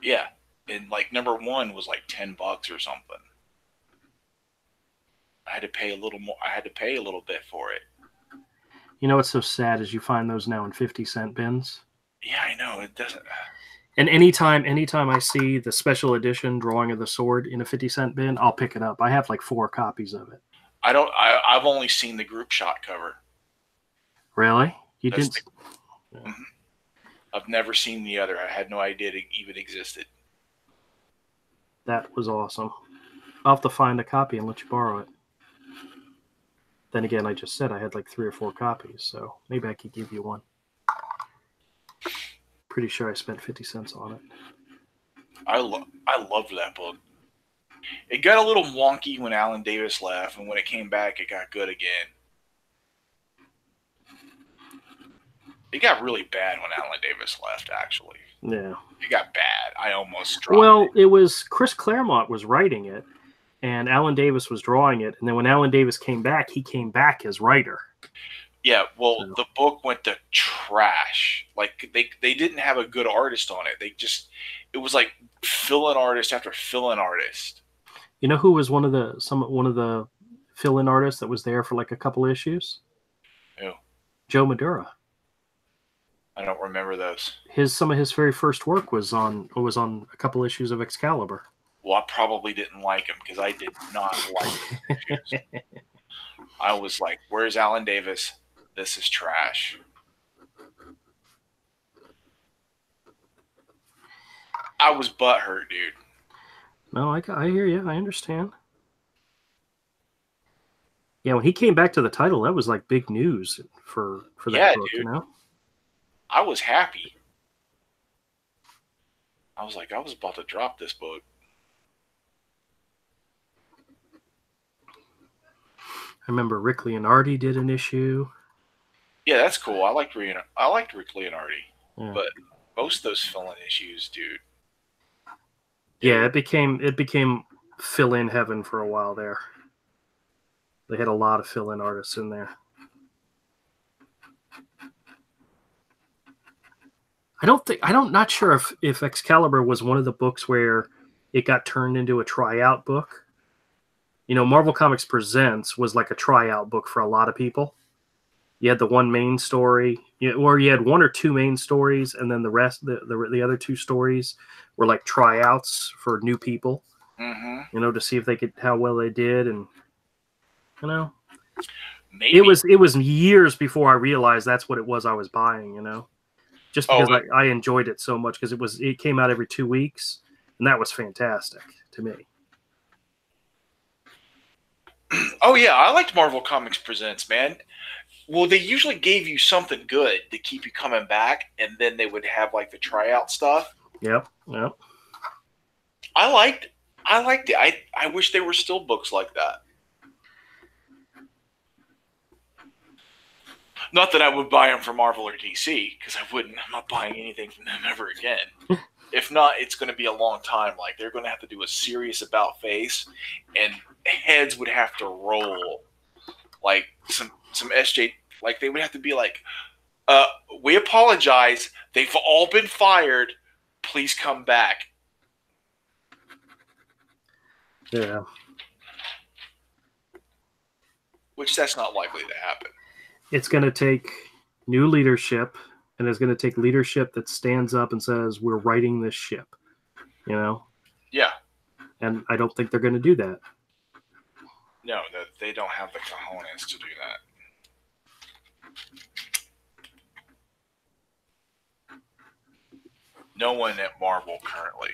Yeah, and like #1 was like $10 or something. I had to pay a little more. I had to pay a little bit for it. You know what's so sad is you find those now in 50-cent bins. Yeah, I know. It doesn't. And anytime I see the special edition drawing of the sword in a 50-cent bin, I'll pick it up. I have like 4 copies of it. I've only seen the group shot cover. Really? You didn't? I've never seen the other. I had no idea it even existed. That was awesome. I'll have to find a copy and let you borrow it. Then again, I just said I had like 3 or 4 copies, so maybe I could give you one. Pretty sure I spent 50 cents on it. I loved that book. It got a little wonky when Alan Davis left, and when it came back, it got good again. It got really bad when Alan Davis left, actually. Yeah. It got bad. I almost dropped Well, it was Chris Claremont was writing it, and Alan Davis was drawing it. And then when Alan Davis came back, he came back as writer. Yeah, well, so the book went to trash. Like they didn't have a good artist on it. It was like fill-in artist after fill-in artist. You know who was one of the fill-in artists that was there for like a couple issues? Who? Joe Madura. I don't remember those. Some of his very first work was on a couple issues of Excalibur. Well, I probably didn't like him because I did not like him. I was like, "Where's Alan Davis? This is trash." I was butthurt, dude. No, I hear you. I understand. Yeah, when he came back to the title, that was like big news for that book, dude. You know? I was happy. I was like, I was about to drop this book. I remember Rick Leonardi did an issue. Yeah, that's cool. I liked Rick Leonardi. Yeah. But most of those fill-in issues, dude. Yeah, it became fill-in heaven for a while there. They had a lot of fill-in artists in there. I'm not sure if Excalibur was one of the books where it got turned into a tryout book. You know, Marvel Comics Presents was like a tryout book for a lot of people. You had the one main story, or you had 1 or 2 main stories, and then the rest, the other 2 stories were like tryouts for new people. Mm-hmm. You know, to see if how well they did, and you know, maybe it was years before I realized that's what it was I was buying. You know, just because I enjoyed it so much because it came out every 2 weeks, and that was fantastic to me. Oh yeah, I liked Marvel Comics Presents, man. Well, they usually gave you something good to keep you coming back, and then they would have like the tryout stuff. Yep. I liked it. I wish there were still books like that. Not that I would buy them from Marvel or DC, because I wouldn't. I'm not buying anything from them ever again. If not, it's going to be a long time. Like, they're going to have to do a serious about face, and heads would have to roll. Like, some SJ, like, they would have to be like, we apologize. They've all been fired. Please come back. Yeah. Which that's not likely to happen. It's going to take new leadership, and it's going to take leadership that stands up and says, we're righting this ship, you know? Yeah. And I don't think they're going to do that. No, they don't have the cojones to do that. No one at Marvel currently.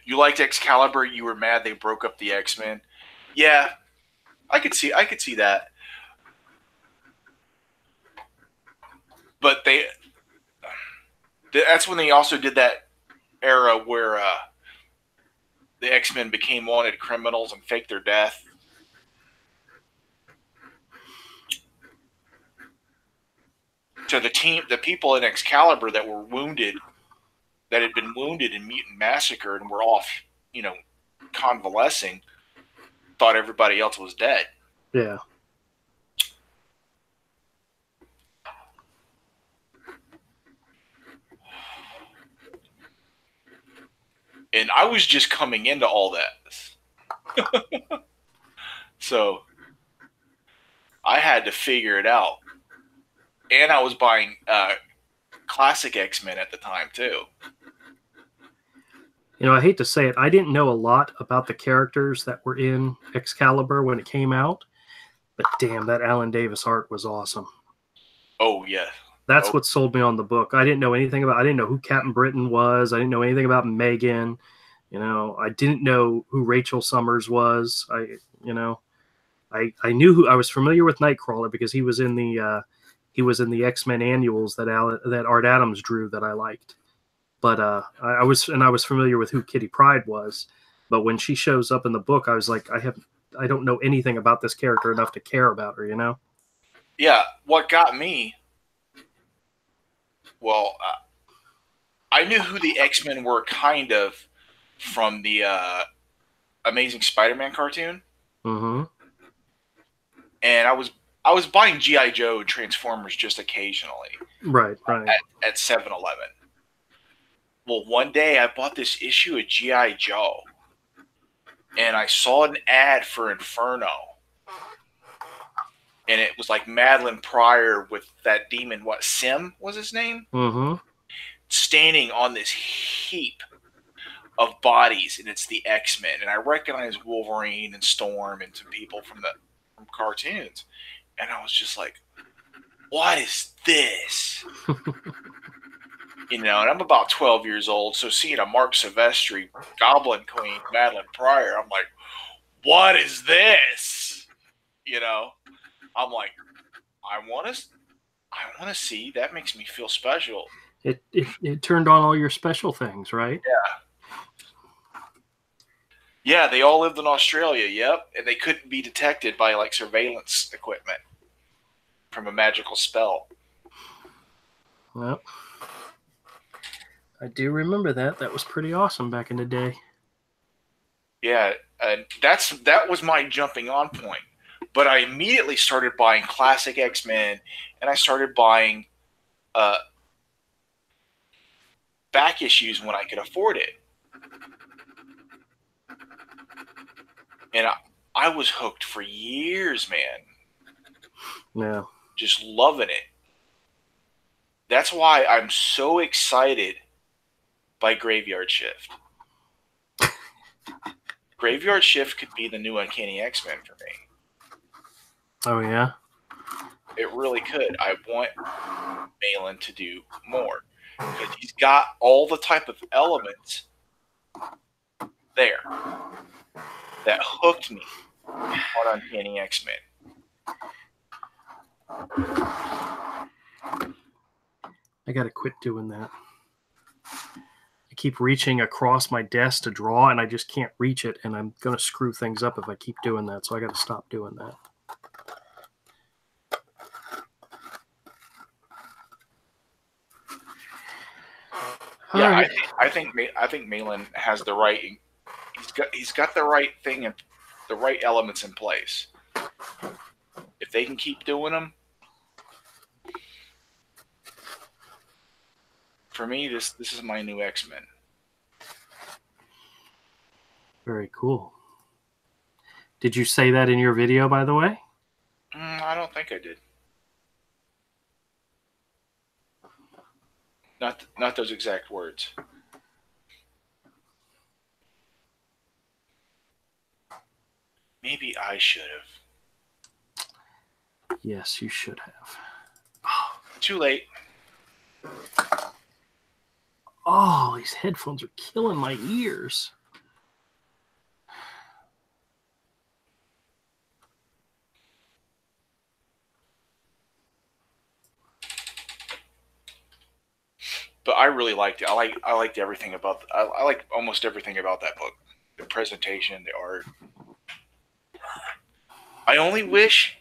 You liked Excalibur. You were mad they broke up the X-Men. Yeah, I could see that. But that's when they also did that era where the X-Men became wanted criminals and faked their death. So the people in Excalibur that were wounded, that had been wounded in Mutant Massacre and were off, convalescing, thought everybody else was dead. Yeah. And I was just coming into all that. So I had to figure it out. And I was buying classic X-Men at the time, too. I hate to say it, I didn't know a lot about the characters that were in Excalibur when it came out, but damn, that Alan Davis art was awesome. Oh, yeah. That's what sold me on the book. I didn't know anything about, I didn't know who Captain Britain was. I didn't know anything about Megan. I didn't know who Rachel Summers was. I knew who, I was familiar with Nightcrawler because he was in the X-Men annuals that Art Adams drew that I liked. But I was familiar with who Kitty Pryde was. But when she shows up in the book, I was like, I don't know anything about this character enough to care about her, Yeah, what got me, well, I knew who the X-Men were kind of from the Amazing Spider-Man cartoon. Mm-hmm. And I was buying G.I. Joe and Transformers just occasionally. Right. At 7-Eleven. Well, one day I bought this issue of G.I. Joe. And I saw an ad for Inferno. And it was like Madeline Pryor with that demon, Sim was his name? Mm-hmm. Standing on this heap of bodies, and it's the X-Men. And I recognized Wolverine and Storm and some people from cartoons. And I was just like, what is this? And I'm about 12 years old, so seeing a Mark Silvestri, Goblin Queen, Madeline Pryor, I'm like, what is this? I'm like, I want to see. That makes me feel special. It turned on all your special things, right? Yeah. Yeah, they all lived in Australia, yep. And they couldn't be detected by, surveillance equipment from a magical spell. Well, I do remember that. That was pretty awesome back in the day. Yeah, and that was my jumping on point. But I immediately started buying classic X-Men, and I started buying back issues when I could afford it. And I was hooked for years, man. Yeah. Just loving it. That's why I'm so excited by Graveyard Shift. Graveyard Shift could be the new Uncanny X-Men for me. Oh, yeah? It really could. I want Malin to do more. Because he's got all the type of elements there that hooked me on Uncanny X-Men. I gotta quit doing that. I keep reaching across my desk to draw, and I just can't reach it, and I'm gonna screw things up if I keep doing that, so I gotta stop doing that. Yeah, right. I think Malin has the right. He's got the right thing and the right elements in place. If they can keep doing them, for me, this is my new X-Men. Very cool. Did you say that in your video, by the way? I don't think I did. Not those exact words. Maybe I should have. Yes, you should have. Too late. Oh, these headphones are killing my ears. But I really liked it. I liked everything about. I like almost everything about that book. The presentation, the art. I only wish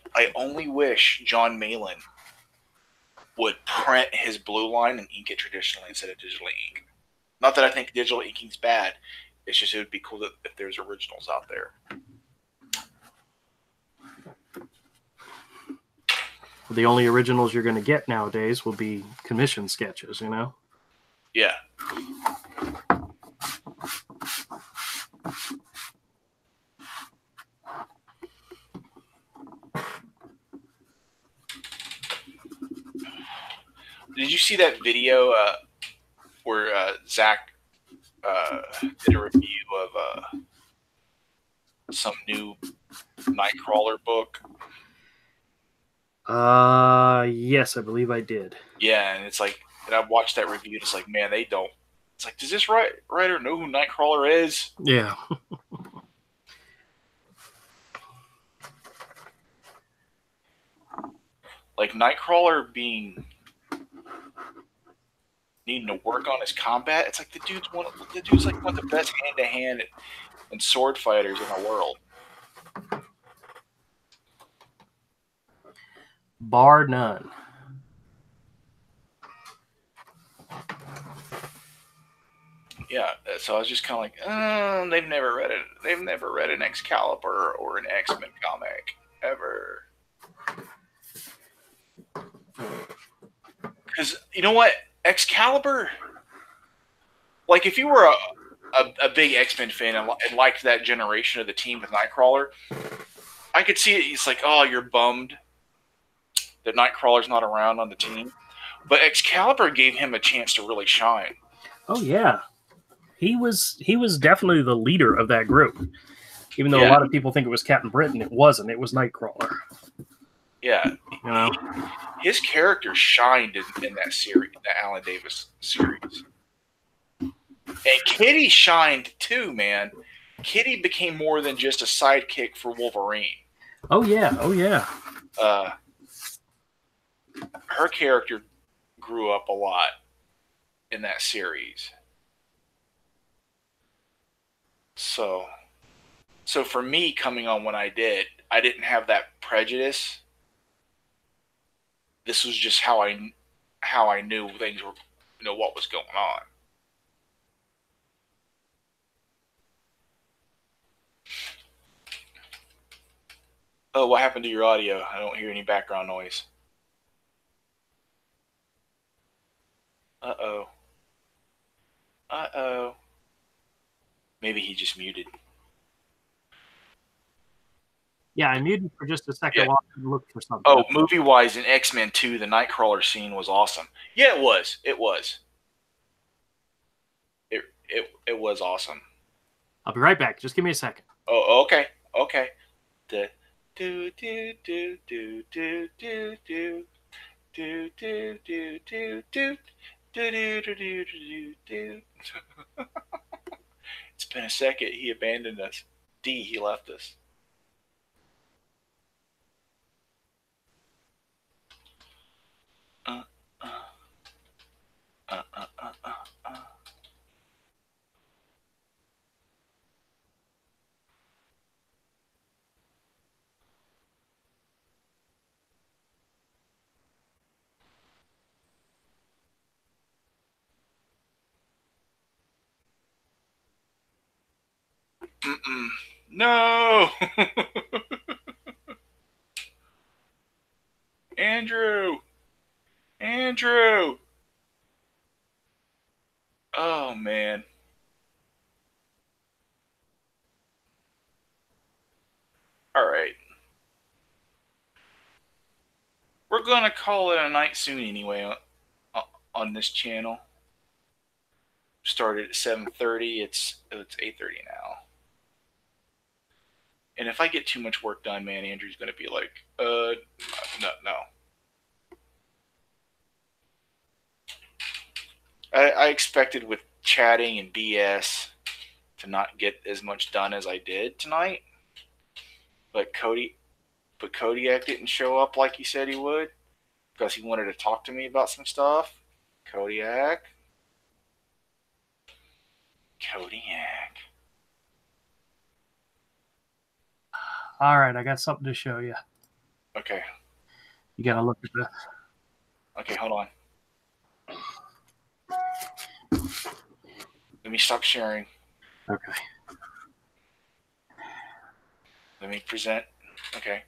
John Malin would print his blue line and ink it traditionally instead of digitally ink. Not that I think digital inking's bad. It's just it would be cool if there's originals out there. The only originals you're going to get nowadays will be commission sketches, you know? Yeah. Did you see that video where Zach did a review of some new Nightcrawler book? Yes, I believe I did. Yeah, and it's like, and I watched that review, and it's like, man, they don't. It's like, does this writer know who Nightcrawler is? Yeah. Like Nightcrawler needing to work on his combat. It's like the dude's like one of the best hand-to-hand and sword fighters in the world. Bar none. Yeah, so I was just kind of like, they've never read it. They've never read an Excalibur or an X-Men comic ever. Because you know what, Excalibur. Like, if you were a big X-Men fan and liked that generation of the team with Nightcrawler, I could see it. It's like, oh, you're bummed that Nightcrawler's not around on the team. But Excalibur gave him a chance to really shine. Oh, yeah. He was definitely the leader of that group. Even though a lot of people think it was Captain Britain, it wasn't. It was Nightcrawler. Yeah. You know? His character shined in that series, the Alan Davis series. And Kitty shined too, man. Kitty became more than just a sidekick for Wolverine. Oh, yeah. Oh, yeah. Her character grew up a lot in that series. So for me, coming on when I didn't have that prejudice. This was just how I knew things were, what was going on. Oh, what happened to your audio? I don't hear any background noise. Uh-oh. Uh-oh. Maybe he just muted. Yeah, I muted for just a second while I looked for something. Oh, movie-wise, in X-Men 2, the Nightcrawler scene was awesome. Yeah, it was. It was. It was awesome. I'll be right back. Just give me a second. Oh, okay. Okay. Do do do do do do do do do do do do do do do do do. It's been a second. He abandoned us. He left us. No. Andrew. Oh, man. All right. We're going to call it a night soon anyway on this channel. Started at 7:30. It's 8:30 now. And if I get too much work done, man, Andrew's going to be like, no. I expected with chatting and BS to not get as much done as I did tonight. But Kodiak didn't show up like he said he would because he wanted to talk to me about some stuff. Kodiak. All right, I got something to show you. Okay. You got to look at this. Okay, hold on. Let me stop sharing. Okay. Let me present. Okay.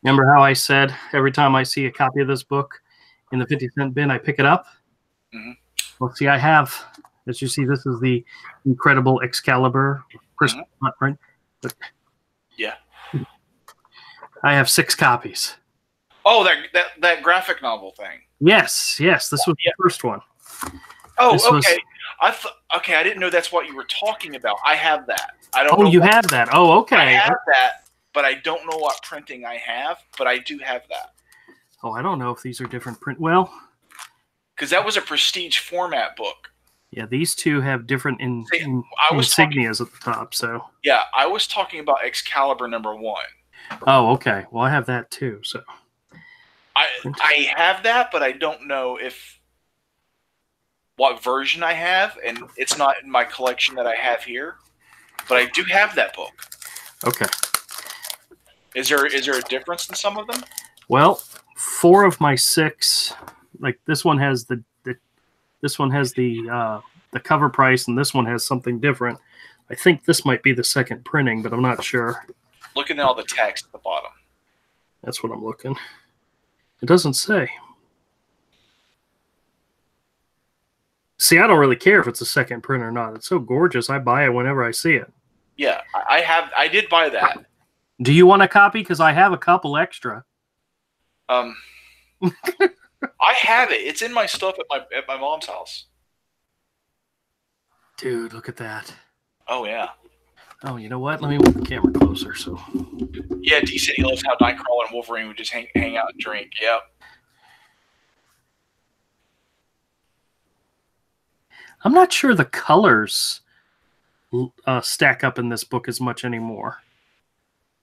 Remember how I said every time I see a copy of this book in the 50-cent bin, I pick it up? Mm-hmm. Well, see, I have, as you see, this is the incredible Excalibur crystal print. Yeah. I have 6 copies. Oh, that graphic novel thing. Yes. This was the first one. Oh, okay. I didn't know that's what you were talking about. I have that. I don't know. You have that. Oh, okay. I have that, but I don't know what printing I have, but I do have that. Oh, I don't know if these are different print. Well, because that was a prestige format book. Yeah, these two have different insignias at the top. So yeah, I was talking about Excalibur #1. Oh, okay. Well, I have that too. So I have that, but I don't know what version I have, and it's not in my collection that I have here. But I do have that book. Okay. Is there a difference in some of them? Well, 4 of my 6, like this one has the cover price, and this one has something different. I think this might be the second printing, but I'm not sure. Looking at all the text at the bottom. That's what I'm looking. It doesn't say. See, I don't really care if it's a second print or not. It's so gorgeous. I buy it whenever I see it. Yeah, I did buy that. Do you want a copy? Because I have a couple extra. I have it. It's in my stuff at my mom's house. Dude, look at that. Oh, yeah. Oh, you know what? Let me move the camera closer. So. Yeah, D said he loves how Nightcrawler and Wolverine would just hang out and drink. Yep. I'm not sure the colors stack up in this book as much anymore.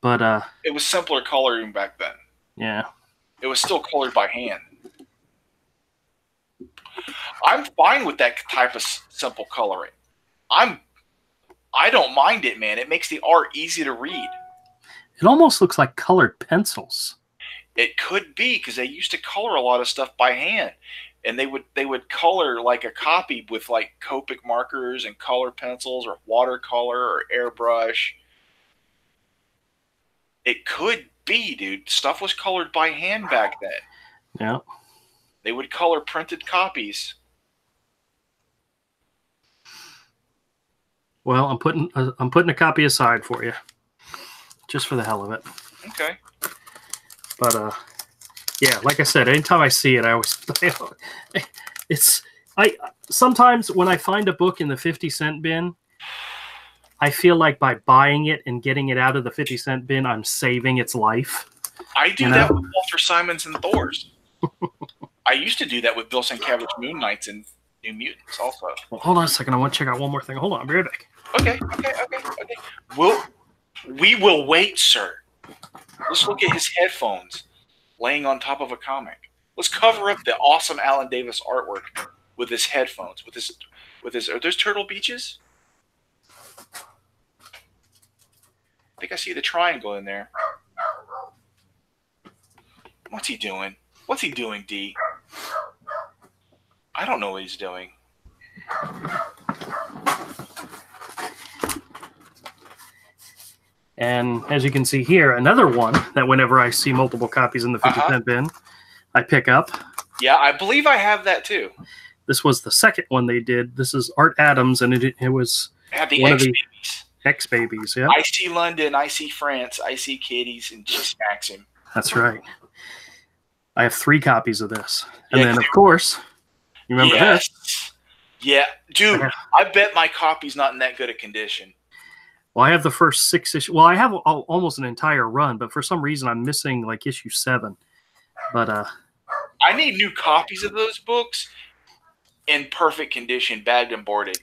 But it was simpler coloring back then. Yeah. It was still colored by hand. I'm fine with that type of simple coloring. I don't mind it, man. It makes the art easy to read. It almost looks like colored pencils. It could be, because they used to color a lot of stuff by hand, and they would color like a copy with like Copic markers and color pencils or watercolor or airbrush. It could be, dude. Stuff was colored by hand back then. Yeah. They would color printed copies. Well, I'm putting a copy aside for you, just for the hell of it. Okay. But yeah, like I said, anytime I see it, I always sometimes when I find a book in the 50-cent bin, I feel like by buying it and getting it out of the 50-cent bin, I'm saving its life. I do that with Walter Simons and Thor's. I used to do that with Bill Sienkiewicz Moon Knights and New Mutants also. Well, hold on a second. I want to check out one more thing. Hold on. I'll be right back. Okay. We will wait, sir. Let's look at his headphones laying on top of a comic. Let's cover up the awesome Alan Davis artwork with his headphones. With his are those Turtle Beaches? I think I see the triangle in there. What's he doing? What's he doing, D? I don't know what he's doing. And as you can see here, another one that whenever I see multiple copies in the 50-cent bin, I pick up. Yeah, I believe I have that too. This was the second one they did. This is Art Adams, and it was one of the X-Babies. Yeah. I see London, I see France, I see Katie's, and she smacks him. That's right. I have 3 copies of this. And then, of course, you remember this? Yeah. Dude, I bet my copy's not in that good a condition. Well, I have the first 6 issues. Well, I have almost an entire run, but for some reason I'm missing like issue 7. But I need new copies of those books in perfect condition, bagged and boarded,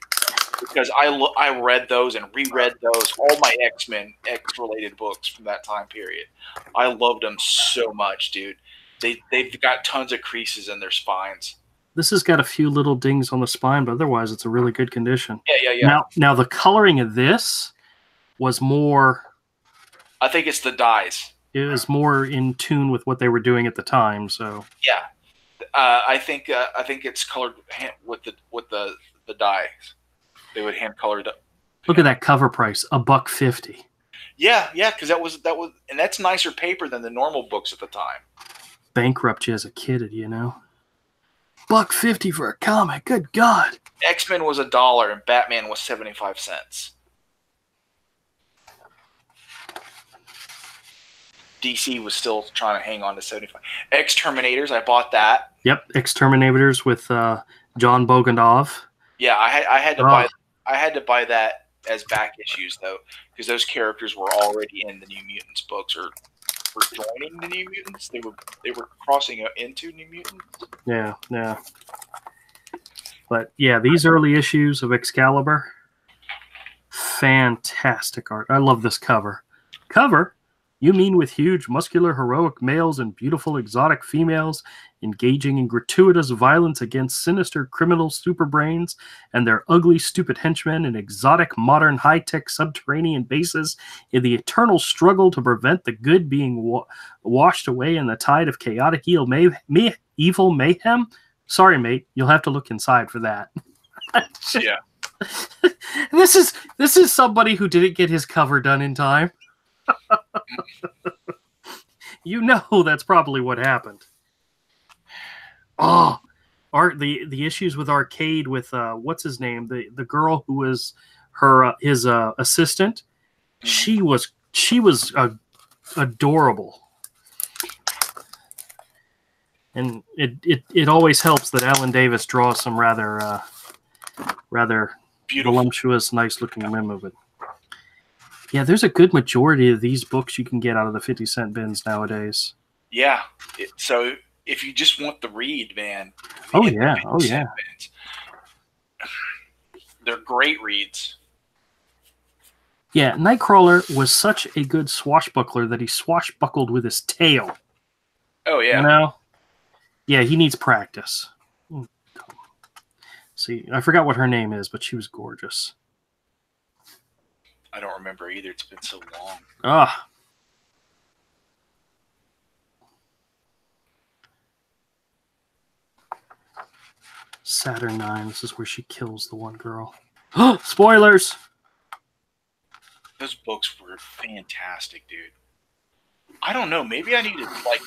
because I read those and reread those, all my X-Men, X-related books from that time period. I loved them so much, dude. They've got tons of creases in their spines. This has got a few little dings on the spine, but otherwise it's a really good condition. Yeah. Now the coloring of this was more... I think it's the dyes. It was more in tune with what they were doing at the time, so... Yeah. I think it's colored with the dyes. They would hand color it up. Look at that cover price, $1.50. Yeah, because that was, and that's nicer paper than the normal books at the time. Bankrupt you as a kid, you know. $1.50 for a comic. Good God. X-Men was $1 and Batman was 75 cents. DC was still trying to hang on to 75. X-Terminators, I bought that. Yep, X-Terminators with John Bogdanov. Yeah, I had to buy. I had to buy that as back issues though, because those characters were already in the New Mutants books, or were joining the New Mutants. They were crossing into New Mutants. Yeah. But yeah, these early issues of Excalibur, fantastic art. I love this cover. Cover? You mean with huge, muscular, heroic males and beautiful, exotic females engaging in gratuitous violence against sinister criminal superbrains and their ugly, stupid henchmen in exotic, modern, high-tech subterranean bases in the eternal struggle to prevent the good being washed away in the tide of chaotic evil mayhem? Sorry, mate. You'll have to look inside for that. Yeah. This is somebody who didn't get his cover done in time. You know that's probably what happened. Oh, the issues with Arcade with what's his name, the girl who was his assistant. She was adorable, and it always helps that Alan Davis draws some rather beautiful, voluptuous, nice looking women of it. Yeah, there's a good majority of these books you can get out of the 50-cent bins nowadays. Yeah. So if you just want the read, man. Oh, yeah. Bins. They're great reads. Yeah, Nightcrawler was such a good swashbuckler that he swashbuckled with his tail. Oh, yeah. You know? Yeah, he needs practice. See, I forgot what her name is, but she was gorgeous. I don't remember either. It's been so long. Ah. Saturn 9. This is where she kills the one girl. Spoilers! Those books were fantastic, dude. I don't know. Maybe I need to, like...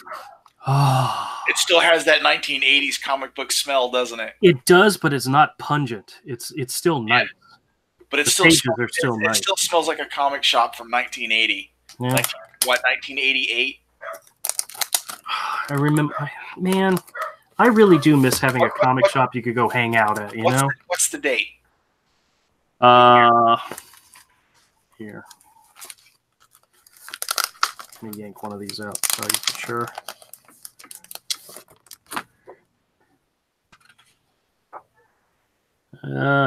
It still has that 1980s comic book smell, doesn't it? It does, but it's not pungent. It's still nice. Yeah. But it still smells like a comic shop from 1980. Yeah. Like, what, 1988? I remember, man, I really do miss having a comic shop you could go hang out at, you know? What's the date? Here. Let me yank one of these out, so you for sure.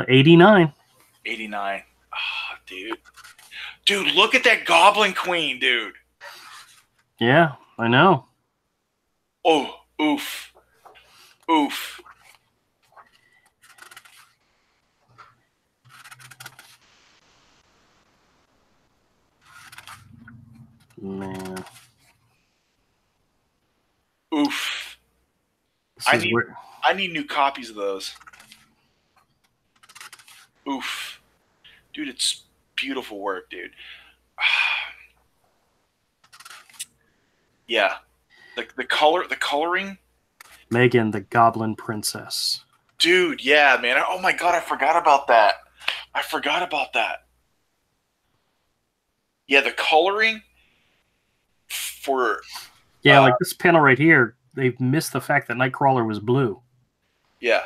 '89. 89. Oh, dude. Dude, look at that Goblin Queen, dude. Yeah, I know. Oh, oof. Oof. Man. Oof. I need new copies of those. Oof. Dude, it's beautiful work, dude. Yeah, the coloring. Megan, the Goblin Princess. Dude, yeah, man. Oh my god, I forgot about that. Yeah, the coloring for like this panel right here, they've missed the fact that Nightcrawler was blue. Yeah,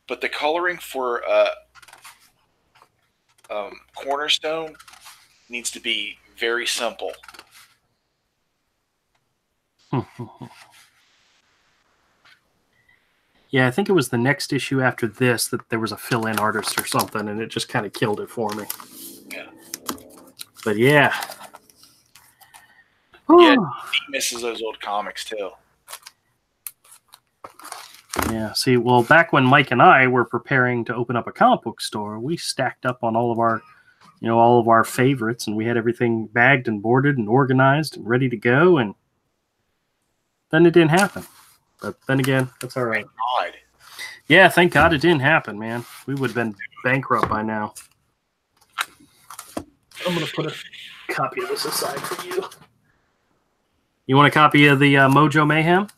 but the coloring for Cornerstone needs to be very simple. Yeah, I think it was the next issue after this that there was a fill-in artist or something, and it just kind of killed it for me. Yeah. But yeah. Yeah, he misses those old comics too. Yeah, see, well, back when Mike and I were preparing to open up a comic book store, we stacked up on all of our favorites, and we had everything bagged and boarded and organized and ready to go, and then it didn't happen. But then again, that's all right. Thank God. Yeah, thank God it didn't happen, man. We would have been bankrupt by now. I'm going to put a copy of this aside for you. You want a copy of the Mojo Mayhem?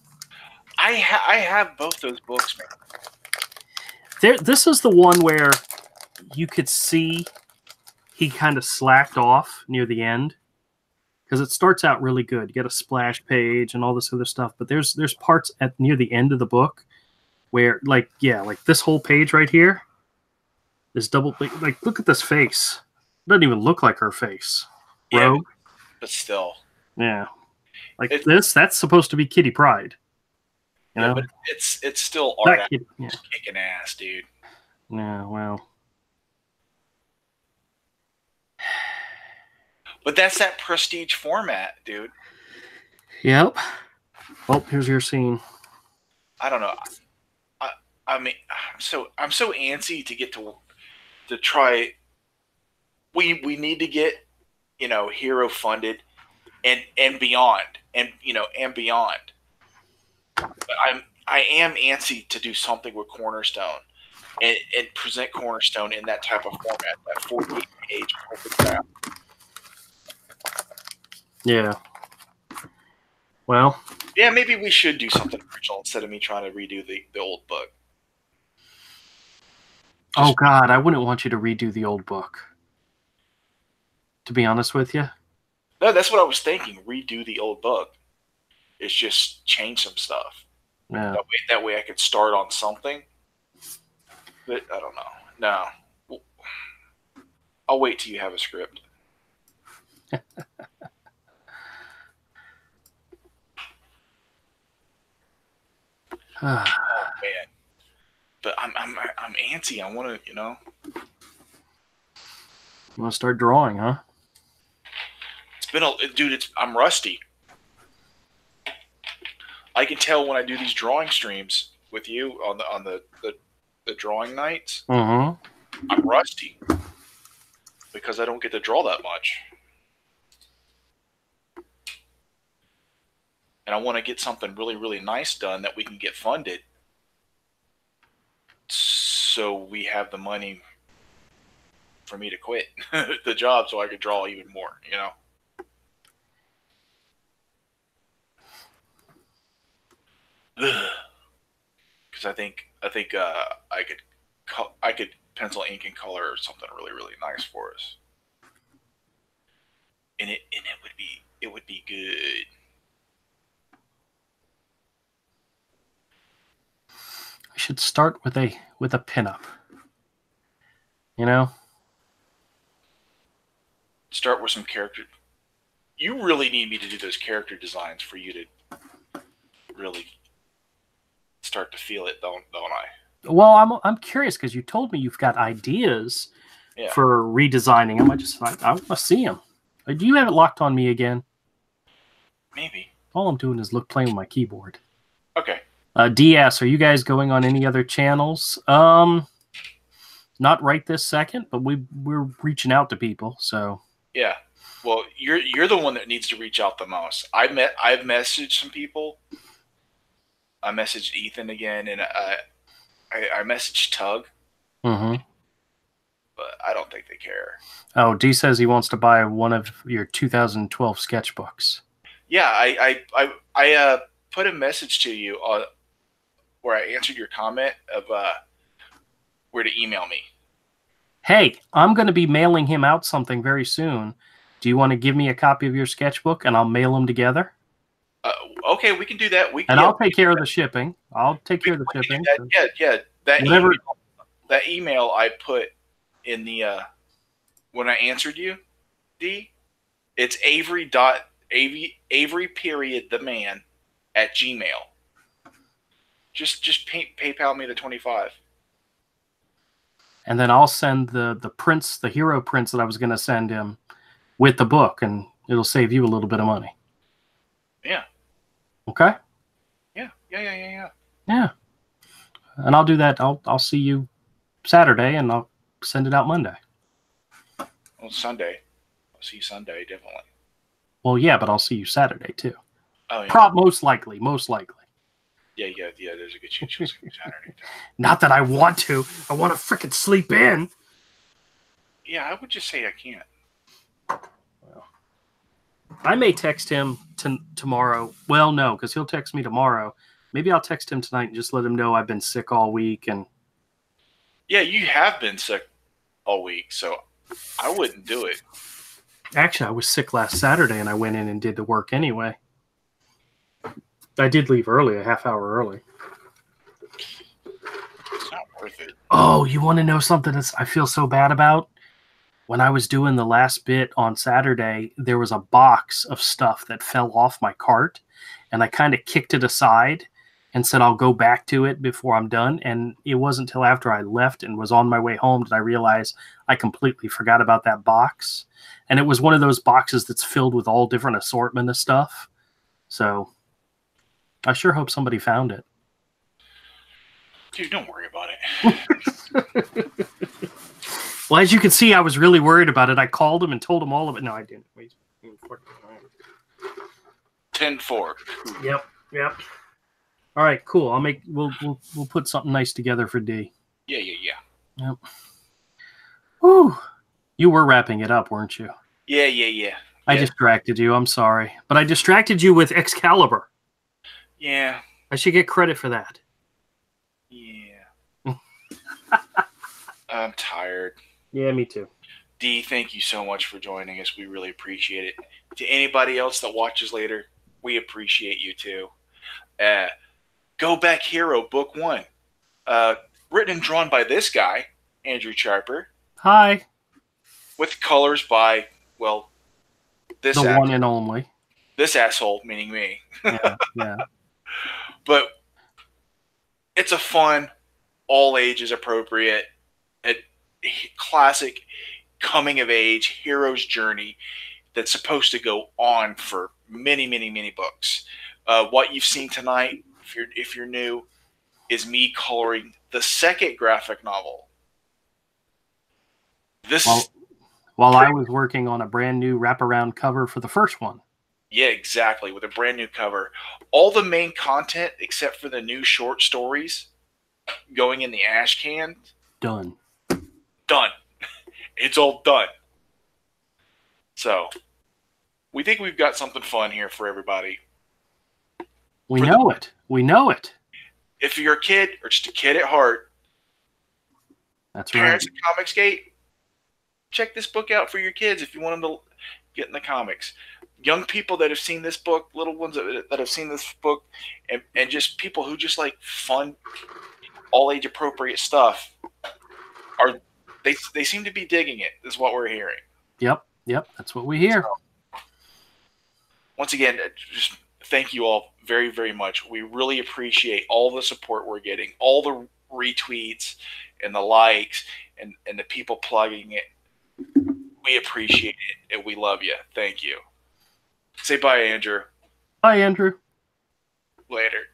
I have both those books, man. This is the one where you could see he kind of slacked off near the end, because it starts out really good. You get a splash page and all this other stuff, but there's parts at near the end of the book where, like this whole page right here is double. Like, look at this face. It doesn't even look like her face. Yeah, but still. Yeah. Like that's supposed to be Kitty Pryde. You know? But it's still art kicking ass, dude. Yeah, well. But that's that prestige format, dude. Yep. Well, here's your scene. I don't know. I mean, I'm so antsy to get to try. We need to get, hero funded and beyond, and beyond. But I am antsy to do something with Cornerstone and present Cornerstone in that type of format, that 48-page perfect wrap. Yeah. Well. Yeah, maybe we should do something original instead of me trying to redo the old book. Oh God, I wouldn't want you to redo the old book. To be honest with you. No, that's what I was thinking. Redo the old book. It's just change some stuff. Yeah. That way I could start on something. But I don't know. No. I'll wait till you have a script. Oh, man. But I'm antsy. I want to, You want to start drawing, huh? It's been I'm rusty. I can tell when I do these drawing streams with you on the drawing nights. Mm-hmm. I'm rusty because I don't get to draw that much. And I want to get something really, really nice done that we can get funded, so we have the money for me to quit the job so I could draw even more, Because I think I could pencil, ink, and color something really, really nice for us, and it would be good. I should start with a pinup. Start with some character. You really need me to do those character designs for you to really start to feel it, don't I? Well, I'm curious because you told me you've got ideas for redesigning them. I want to see them. Do you have it locked on me again? Maybe. All I'm doing is playing with my keyboard. Okay. DS, are you guys going on any other channels? Not right this second, but we're reaching out to people. So yeah. Well, you're the one that needs to reach out the most. I've messaged some people. I messaged Ethan again, and I messaged Tug. Mm-hmm. But I don't think they care. Oh, D says he wants to buy one of your 2012 sketchbooks. Yeah, I put a message to you where I answered your comment of where to email me. Hey, I'm going to be mailing him out something very soon. Do you want to give me a copy of your sketchbook and I'll mail them together? Okay, we can do that. I'll take care of the shipping. I'll take care of the shipping. Yeah. Whatever. That email I put in the when I answered you, D. It's Avery period the man at Gmail. Just PayPal me the $25. And then I'll send the prints, the hero prints that I was going to send him with the book, and it'll save you a little bit of money. Yeah. Okay? Yeah. Yeah. And I'll do that. I'll see you Saturday, and I'll send it out Monday. Well, Sunday. I'll see you Sunday, definitely. Well, yeah, but I'll see you Saturday, too. Oh, yeah. Most likely. Yeah, there's a good chance you'll see me Saturday. Not that I want to. I want to freaking sleep in. Yeah, I would just say I can't. Well, I may text him tomorrow. Well, no, because he'll text me tomorrow. Maybe I'll text him tonight and just let him know I've been sick all week. And yeah, you have been sick all week, so I wouldn't do it. Actually, I was sick last Saturday, and I went in and did the work anyway. I did leave early, a half hour early. It's not worth it. Oh, you want to know something that I feel so bad about? When I was doing the last bit on Saturday, there was a box of stuff that fell off my cart, and I kind of kicked it aside and said I'll go back to it before I'm done. And it wasn't until after I left and was on my way home that I realized I completely forgot about that box. And it was one of those boxes that's filled with all different assortment of stuff. So I sure hope somebody found it. Dude, don't worry about it. Well, as you can see, I was really worried about it. I called him and told him all of it. No, I didn't. 10-4. Yep. All right, cool. We'll put something nice together for D. Yeah. Yep. Whew. You were wrapping it up, weren't you? Yeah. I distracted you. I'm sorry. But I distracted you with Excalibur. Yeah. I should get credit for that. Yeah. I'm tired. Yeah, me too. D, thank you so much for joining us. We really appreciate it. To anybody else that watches later, we appreciate you too. Go Back Hero, Book 1. Written and drawn by this guy, Andrew Sharper. Hi. With colors by, well, this the one and only. This asshole, meaning me. Yeah. But it's a fun, all ages appropriate, classic coming of age hero's journey that's supposed to go on for many, many, many books. What you've seen tonight, if you're new, is me coloring the second graphic novel. While I was working on a brand new wraparound cover for the first one. Yeah, exactly, with a brand new cover. All the main content, except for the new short stories, going in the ash can. Done. It's all done. So, we think we've got something fun here for everybody. We know it. If you're a kid or just a kid at heart, that's right. Parents at Comicsgate, check this book out for your kids if you want them to get in the comics. Young people that have seen this book, little ones that have seen this book, and just people who just like fun, all age appropriate stuff, they seem to be digging it, is what we're hearing. Yep, that's what we hear. So, once again, just thank you all very, very much. We really appreciate all the support we're getting, all the retweets and the likes and the people plugging it. We appreciate it, and we love you. Thank you. Say bye, Andrew. Bye, Andrew. Later.